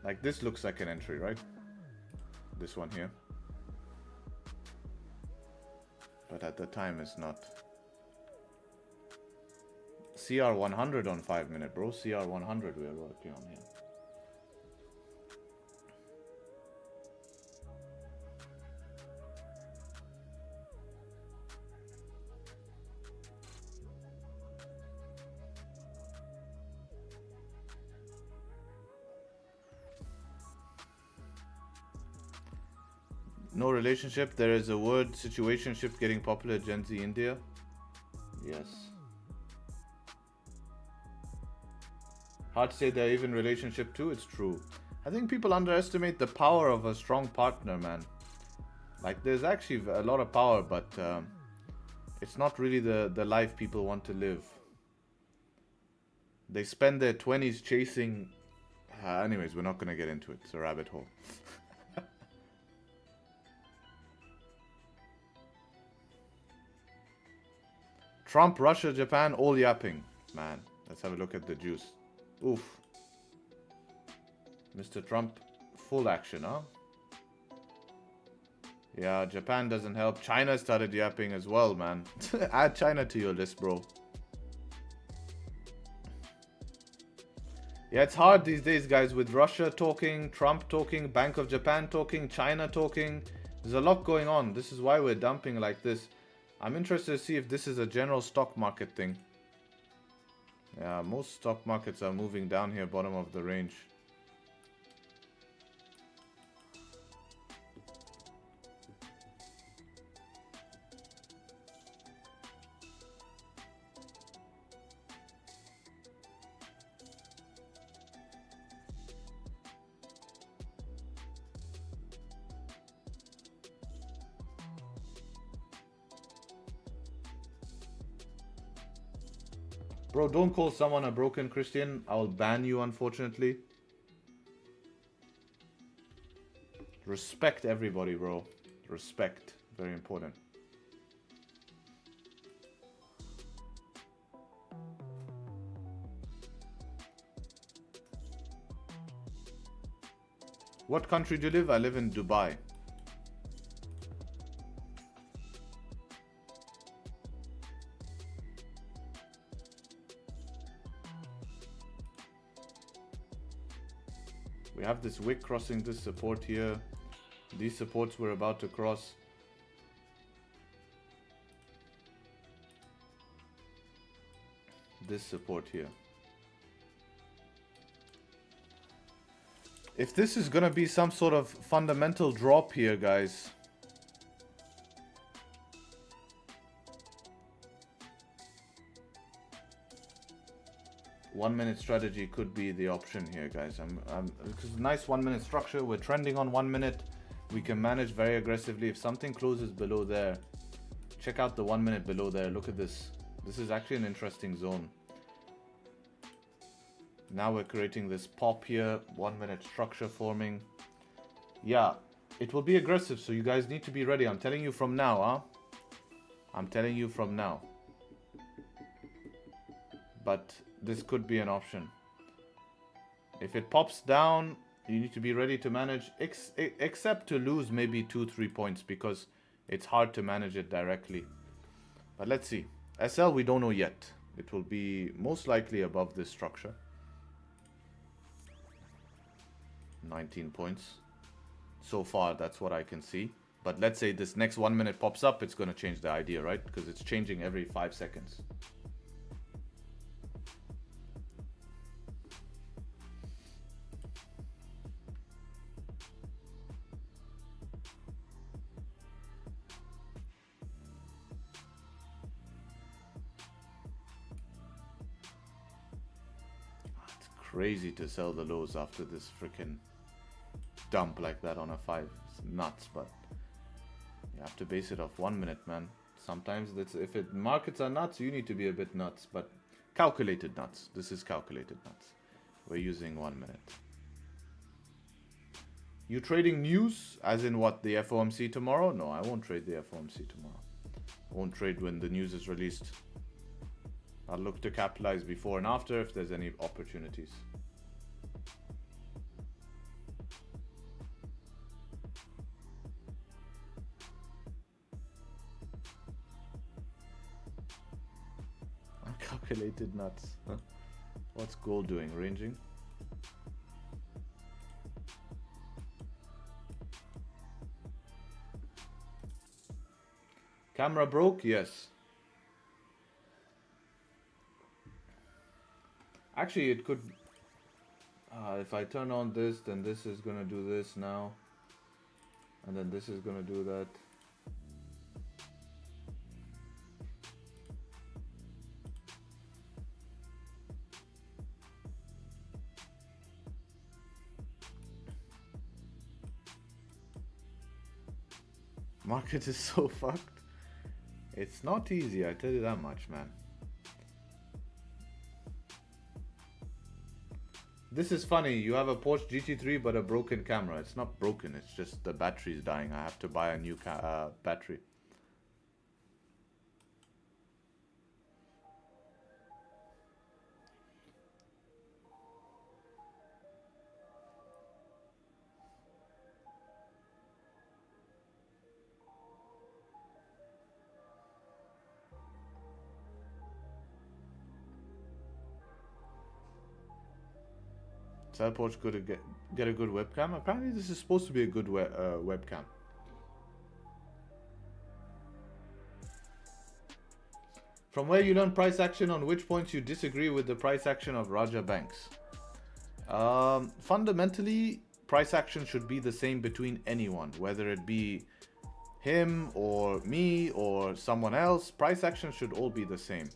Like, this looks like an entry, right? This one here. But at the time it's not. CR100 on 5 minute, bro. CR100 we are working on here. No relationship. There is a word situationship getting popular. Gen Z India. Yes. Hard to say they're even relationship too. It's true. I think people underestimate the power of a strong partner, man. Like, there's actually a lot of power, but it's not really the life people want to live. They spend their 20s chasing... anyways, we're not going to get into it. It's a rabbit hole. Trump, Russia, Japan, all yapping. Man, let's have a look at the juice. Oof. Mr. Trump, full action, huh? Yeah, Japan doesn't help. China started yapping as well, man. Add China to your list, bro. Yeah, it's hard these days, guys, with Russia talking, Trump talking, Bank of Japan talking, China talking. There's a lot going on. This is why we're dumping like this. I'm interested to see if this is a general stock market thing. Yeah, most stock markets are moving down here, bottom of the range. Bro, don't call someone a broken Christian. I'll ban you, unfortunately. Respect everybody, bro. Respect. Very important. What country do you live? I live in Dubai. We have this wick crossing this support here. These supports we're about to cross. This support here. If this is gonna be some sort of fundamental drop here, guys. One-minute strategy could be the option here, guys. Because nice one-minute structure. We're trending on 1 minute. We can manage very aggressively. If something closes below there, check out the 1 minute below there. Look at this. This is actually an interesting zone. Now we're creating this pop here, 1 minute structure forming. Yeah, it will be aggressive, so you guys need to be ready. I'm telling you from now, huh? I'm telling you from now. But this could be an option. If it pops down, you need to be ready to manage, except to lose maybe 2-3 points, because it's hard to manage it directly. But let's see. SL, we don't know yet. It will be most likely above this structure. 19 points. So far, that's what I can see. But let's say this next 1 minute pops up, it's going to change the idea, right? Because it's changing every 5 seconds. It's crazy to sell the lows after this freaking dump like that on a 5. It's nuts, but you have to base it off 1 minute, man. Sometimes that's, if it markets are nuts, you need to be a bit nuts, but calculated nuts. This is calculated nuts. We're using 1 minute. You trading news, as in what, the FOMC tomorrow? No, I won't trade the FOMC tomorrow. I won't trade when the news is released. I'll look to capitalize before and after if there's any opportunities. Calculated nuts. Huh? What's gold doing? Ranging? Camera broke? Yes. Actually, it could... if I turn on this, then this is gonna do this now. And then this is gonna do that. Market is so fucked. It's not easy, I tell you that much, man. This is funny. You have a Porsche GT3 but a broken camera. It's not broken, it's just the battery is dying. I have to buy a new battery. Sell Porsche could get a good webcam. Apparently this is supposed to be a good webcam. From where you learn price action, on which points you disagree with the price action of Raja Banks? Fundamentally, price action should be the same between anyone, whether it be him or me or someone else. Price action should all be the same.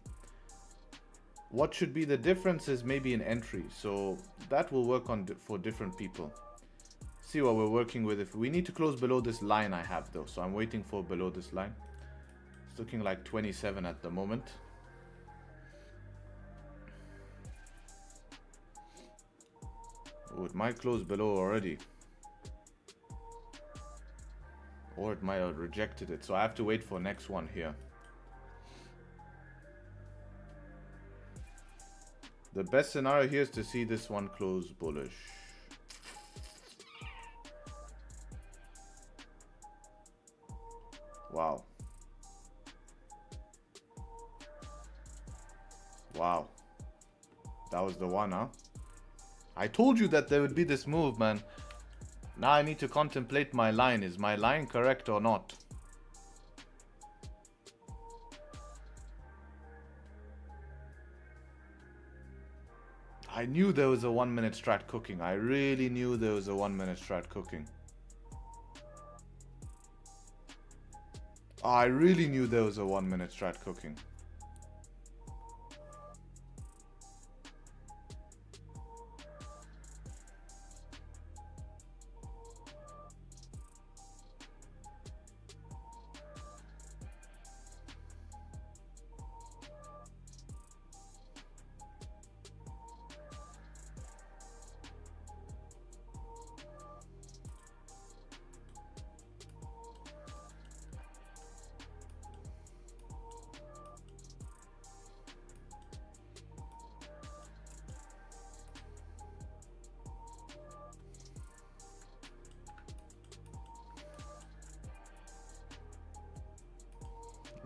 What should be the difference is maybe an entry, so that will work on for different people. See what we're working with. If we need to close below this line I have though, so I'm waiting for below this line. It's looking like 27 at the moment. Oh, it might close below already, or it might have rejected it, so I have to wait for next one here. The best scenario here is to see this one close bullish. Wow. Wow. That was the one, huh? I told you that there would be this move, man. Now I need to contemplate my line. Is my line correct or not? I knew there was a 1 minute strat cooking. I really knew there was a 1 minute strat cooking. I really knew there was a 1 minute strat cooking.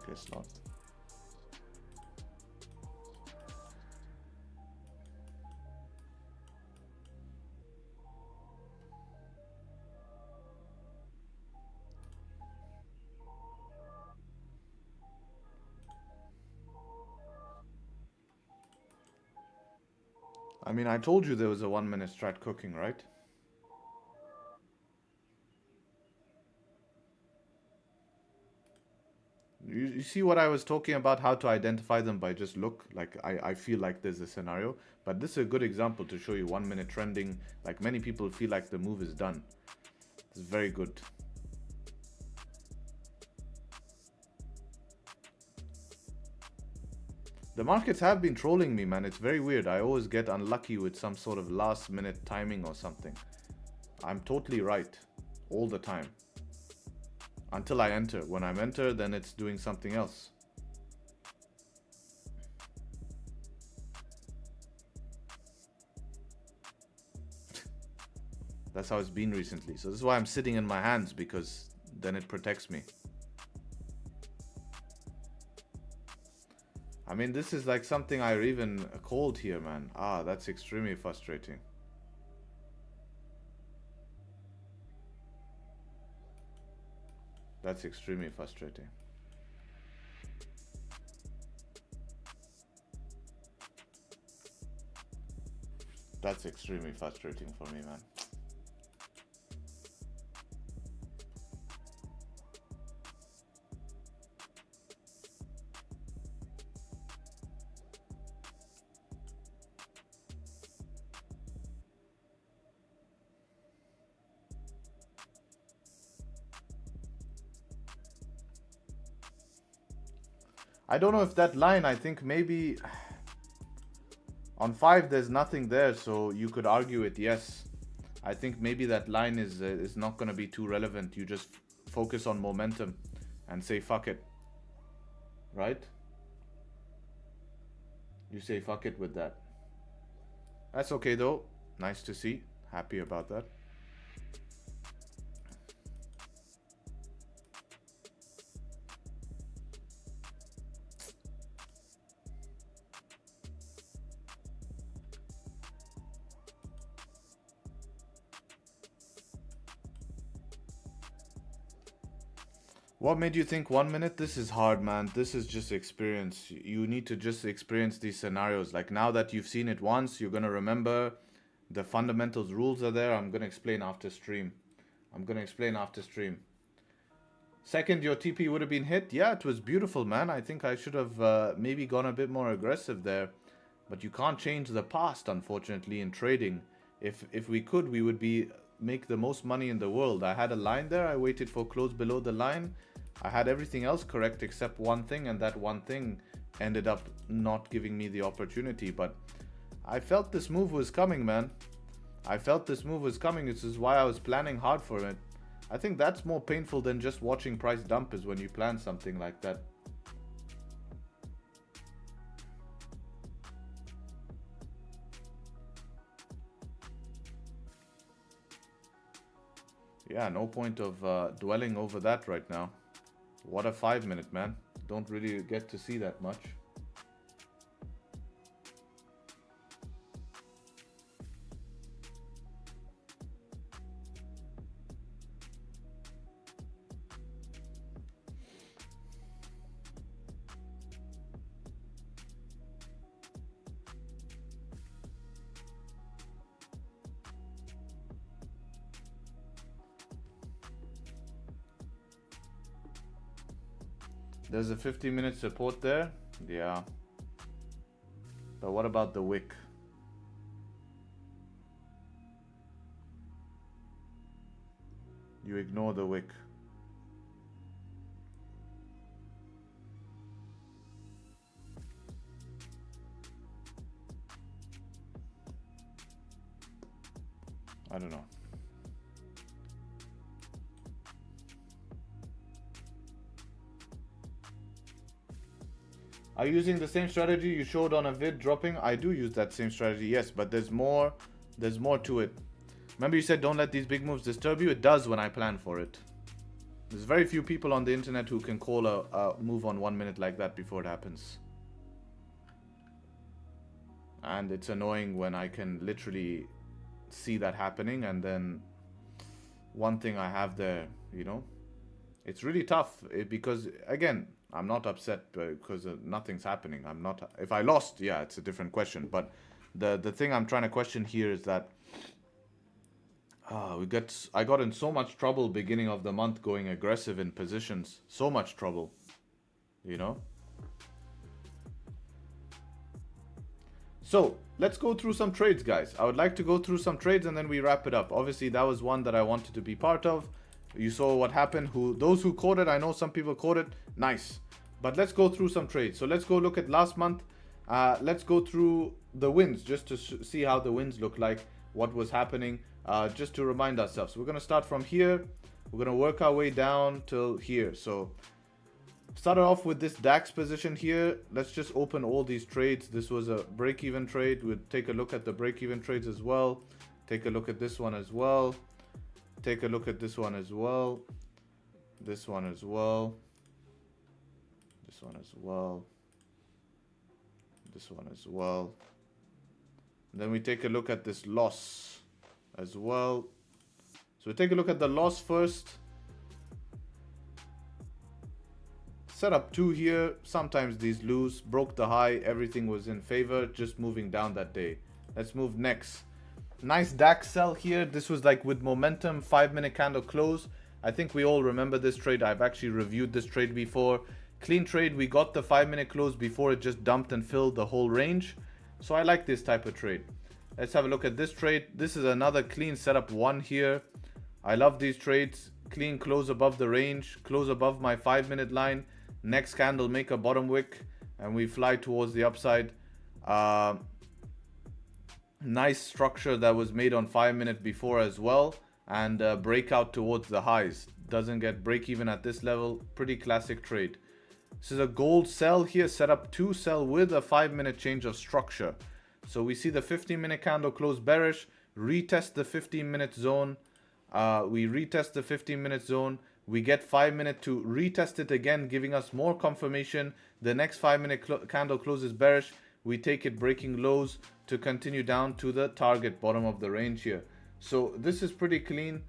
Guess not. I mean, I told you there was a 1 minute strat cooking, right? You see what I was talking about, how to identify them by just look. Like, I feel like there's a scenario. But this is a good example to show you 1 minute trending. Like, many people feel like the move is done. It's very good. The markets have been trolling me, man. It's very weird. I always get unlucky with some sort of last minute timing or something. I'm totally right. All the time. Until I enter. When I enter, then it's doing something else. That's how it's been recently. So this is why I'm sitting in my hands, because then it protects me. I mean, this is like something I even called here, man. Ah, that's extremely frustrating. That's extremely frustrating. That's extremely frustrating for me, man. I don't know if that line, I think maybe on 5 there's nothing there, so you could argue it, yes. I think maybe that line is not going to be too relevant. You just focus on momentum and say fuck it. Right? You say fuck it with that. That's okay though. Nice to see. Happy about that. What made you think 1 minute? This is hard, man. This is just experience. You need to just experience these scenarios. Like, now that you've seen it once, you're going to remember the fundamentals rules are there. I'm going to explain after stream. Second, your TP would have been hit. Yeah, it was beautiful, man. I think I should have maybe gone a bit more aggressive there. But you can't change the past, unfortunately, in trading. If we could, we would make the most money in the world. I had a line there. I waited for close below the line. I had everything else correct except one thing, and that one thing ended up not giving me the opportunity. But I felt this move was coming, man. I felt this move was coming. This is why I was planning hard for it. I think that's more painful than just watching price dump, is when you plan something like that. Yeah, no point of dwelling over that right now. What a 5 minute, man. Don't really get to see that much. There's a 50-minute support there. Yeah. But what about the wick? You ignore the wick. I don't know. Are you using the same strategy you showed on a vid dropping? I do use that same strategy, yes, but there's more to it. Remember you said don't let these big moves disturb you? It does when I plan for it. There's very few people on the internet who can call a move on 1 minute like that before it happens. And it's annoying when I can literally see that happening, and then one thing I have there, you know, it's really tough because, again, I'm not upset because nothing's happening. I'm not. If I lost, yeah, it's a different question. But the thing I'm trying to question here is that I got in so much trouble beginning of the month going aggressive in positions. So much trouble, you know. So let's go through some trades, guys. I would like to go through some trades and then we wrap it up. Obviously, that was one that I wanted to be part of. You saw what happened. Those who caught it, I know some people caught it. Nice. But let's go through some trades. So let's go look at last month. Let's go through the wins just to see how the wins look like, what was happening, just to remind ourselves. We're going to start from here. We're going to work our way down till here. So started off with this DAX position here. Let's just open all these trades. This was a break-even trade. We'll take a look at the break-even trades as well. Take a look at this one as well. Take a look at this one as well. This one as well. This one as well. This one as well. And then we take a look at this loss as well. So we take a look at the loss first. Set up 2 here. Sometimes these lose. Broke the high. Everything was in favor. Just moving down that day. Let's move next. Nice DAX sell here. This was like with momentum, 5-minute candle close. I think we all remember this trade. I've actually reviewed this trade before. Clean trade. We got the 5-minute close before it just dumped and filled the whole range. So I like this type of trade. Let's have a look at this trade. This is another clean setup 1 here. I love these trades. Clean close above the range. Close above my 5-minute line. Next candle make a bottom wick. And we fly towards the upside. Nice structure that was made on 5-minute before as well, and breakout towards the highs. Doesn't get break even at this level. Pretty classic trade. This is a gold sell here, set up 2 sell with a 5-minute change of structure. So we see the 15-minute candle close bearish, retest the 15-minute zone. We retest the 15-minute zone. We get 5-minute to retest it again, giving us more confirmation. The next 5-minute candle closes bearish. We take it breaking lows to continue down to the target bottom of the range here. So this is pretty clean.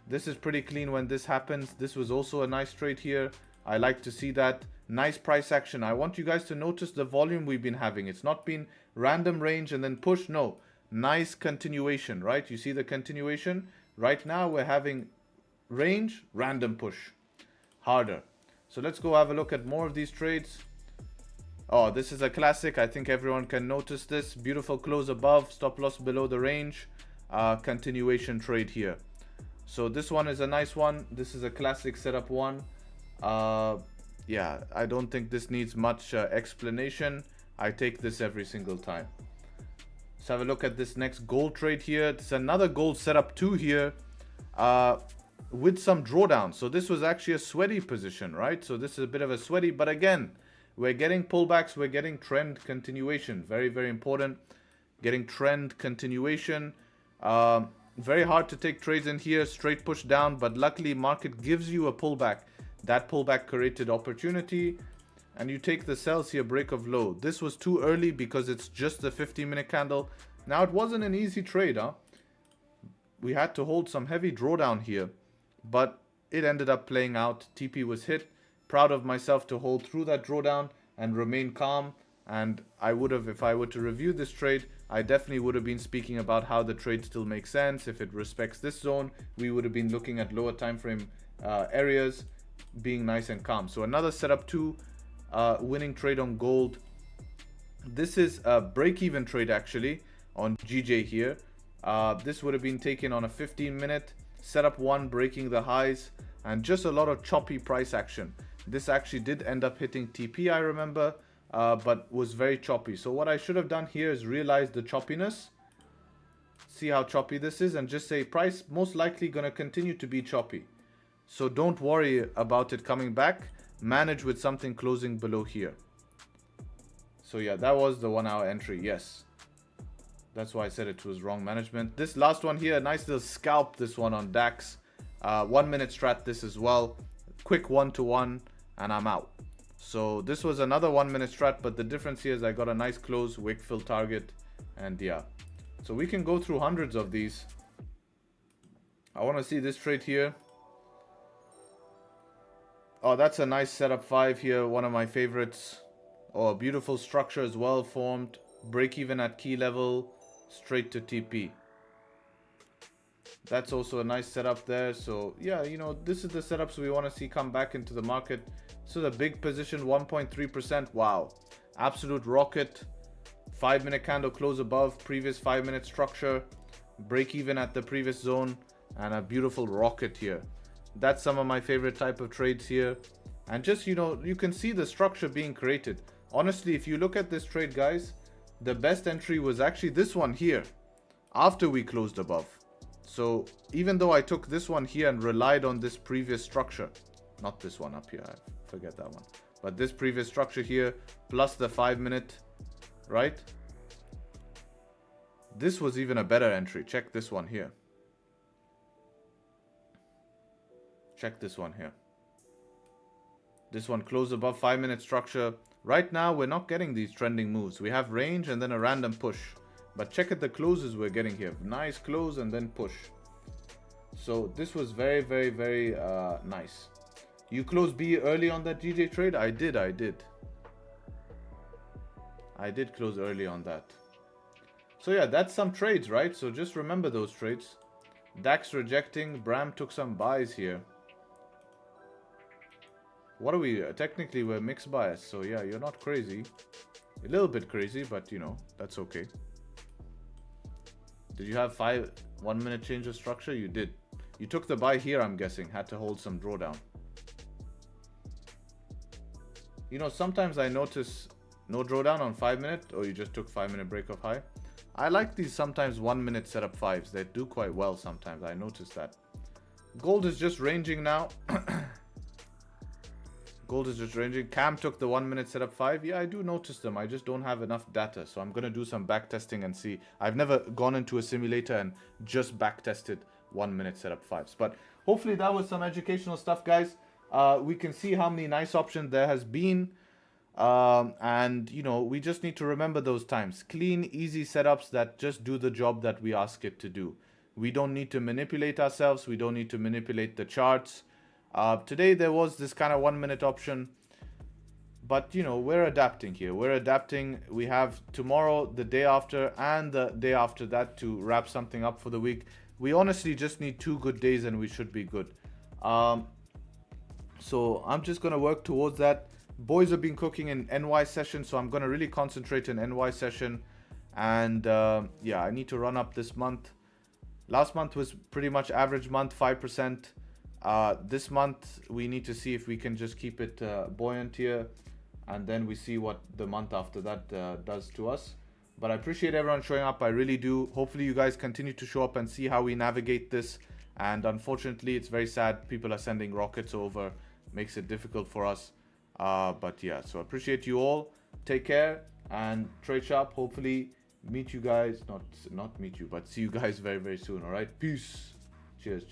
This is pretty clean when this happens. This was also a nice trade here. I like to see that. Nice price action. I want you guys to notice the volume we've been having. It's not been random range and then push. No, nice continuation, right? You see the continuation? Right now we're having range, random push. Harder. So let's go have a look at more of these trades. Oh, this is a classic. I think everyone can notice this. Beautiful close above, stop loss below the range. Continuation trade here. So this one is a nice one. This is a classic setup 1. Yeah, I don't think this needs much explanation. I take this every single time. Let's have a look at this next gold trade here. It's another gold setup 2 here with some drawdown. So this was actually a sweaty position, right? So this is a bit of a sweaty, but again, we're getting pullbacks, we're getting trend continuation. Very, very important. Getting trend continuation. Very hard to take trades in here, straight push down, but luckily market gives you a pullback. That pullback created opportunity, and you take the sells here, break of low. This was too early because it's just the 15-minute candle. Now it wasn't an easy trade, huh? We had to hold some heavy drawdown here, but it ended up playing out. TP was hit. Proud of myself to hold through that drawdown and remain calm. And I would have, if I were to review this trade, I definitely would have been speaking about how the trade still makes sense. If it respects this zone, we would have been looking at lower time frame areas, being nice and calm. So another setup 2 winning trade on gold. This is a break-even trade actually on GJ here. This would have been taken on a 15-minute. Setup 1 breaking the highs and just a lot of choppy price action. This actually did end up hitting TP, I remember, but was very choppy. So what I should have done here is realize the choppiness, see how choppy this is, and just say price most likely going to continue to be choppy. So don't worry about it coming back. Manage with something closing below here. So yeah, that was the 1 hour entry. Yes. That's why I said it was wrong management. This last one here, nice little scalp, this one on DAX. 1 minute strat this as well. Quick 1-to-1 and I'm out. So this was another 1 minute strat, but the difference here is I got a nice close wick fill target, and yeah. So we can go through hundreds of these. I want to see this trade here. Oh, that's a nice setup 5 here, one of my favorites. Oh, beautiful structure as well formed. Break even at key level, straight to TP. That's also a nice setup there. So yeah, you know, this is the setups we want to see come back into the market. So the big position, 1.3%. Wow, absolute rocket. 5 minute candle close above previous 5 minute structure, break even at the previous zone, and a beautiful rocket here. That's some of my favorite type of trades here. And just, you know, you can see the structure being created. Honestly, if you look at this trade, guys, the best entry was actually this one here after we closed above. So even though I took this one here and relied on this previous structure, not this one up here, I forget that one, but this previous structure here plus the 5 minute, right? This was even a better entry. Check this one here. Check this one here. This one closed above 5 minute structure. Right now we're not getting these trending moves. We have range and then a random push. But check at the closes we're getting here. Nice close and then push. So this was very, very, very nice. You closed B early on that GJ trade? I did. I did close early on that. So yeah, that's some trades, right? So just remember those trades. DAX rejecting. Bram took some buys here. What are we? Technically, we're mixed bias. So yeah, you're not crazy. A little bit crazy, but you know, that's okay. Did you have 1 minute change of structure? You did. You took the buy here, I'm guessing. Had to hold some drawdown. You know, sometimes I notice no drawdown on 5 minute, or you just took 5 minute break of high. I like these sometimes 1 minute setup 5s. They do quite well sometimes. I notice that. Gold is just ranging now. Gold is just ranging. Cam took the 1 minute setup 5. Yeah, I do notice them. I just don't have enough data. So I'm going to do some back testing and see. I've never gone into a simulator and just back tested 1 minute setup 5s. But hopefully that was some educational stuff, guys. We can see how many nice options there has been. And, you know, we just need to remember those times. Clean, easy setups that just do the job that we ask it to do. We don't need to manipulate ourselves. We don't need to manipulate the charts. Today there was this kind of 1 minute option, but you know, we're adapting here. We're adapting. We have tomorrow, the day after, and the day after that to wrap something up for the week. We honestly just need 2 good days and we should be good. So I'm just going to work towards that. Boys have been cooking in NY session, so I'm going to really concentrate in NY session. And yeah, I need to run up this month. Last month was pretty much average month, 5%. This month we need to see if we can just keep it buoyant here, and then we see what the month after that does to us. But I appreciate everyone showing up. I really do. Hopefully you guys continue to show up and see how we navigate this. And unfortunately, it's very sad. People are sending rockets over. Makes it difficult for us. But yeah, so I appreciate you all. Take care and trade sharp. Hopefully meet you guys, not meet you, but see you guys very, very soon. All right. Peace. Cheers.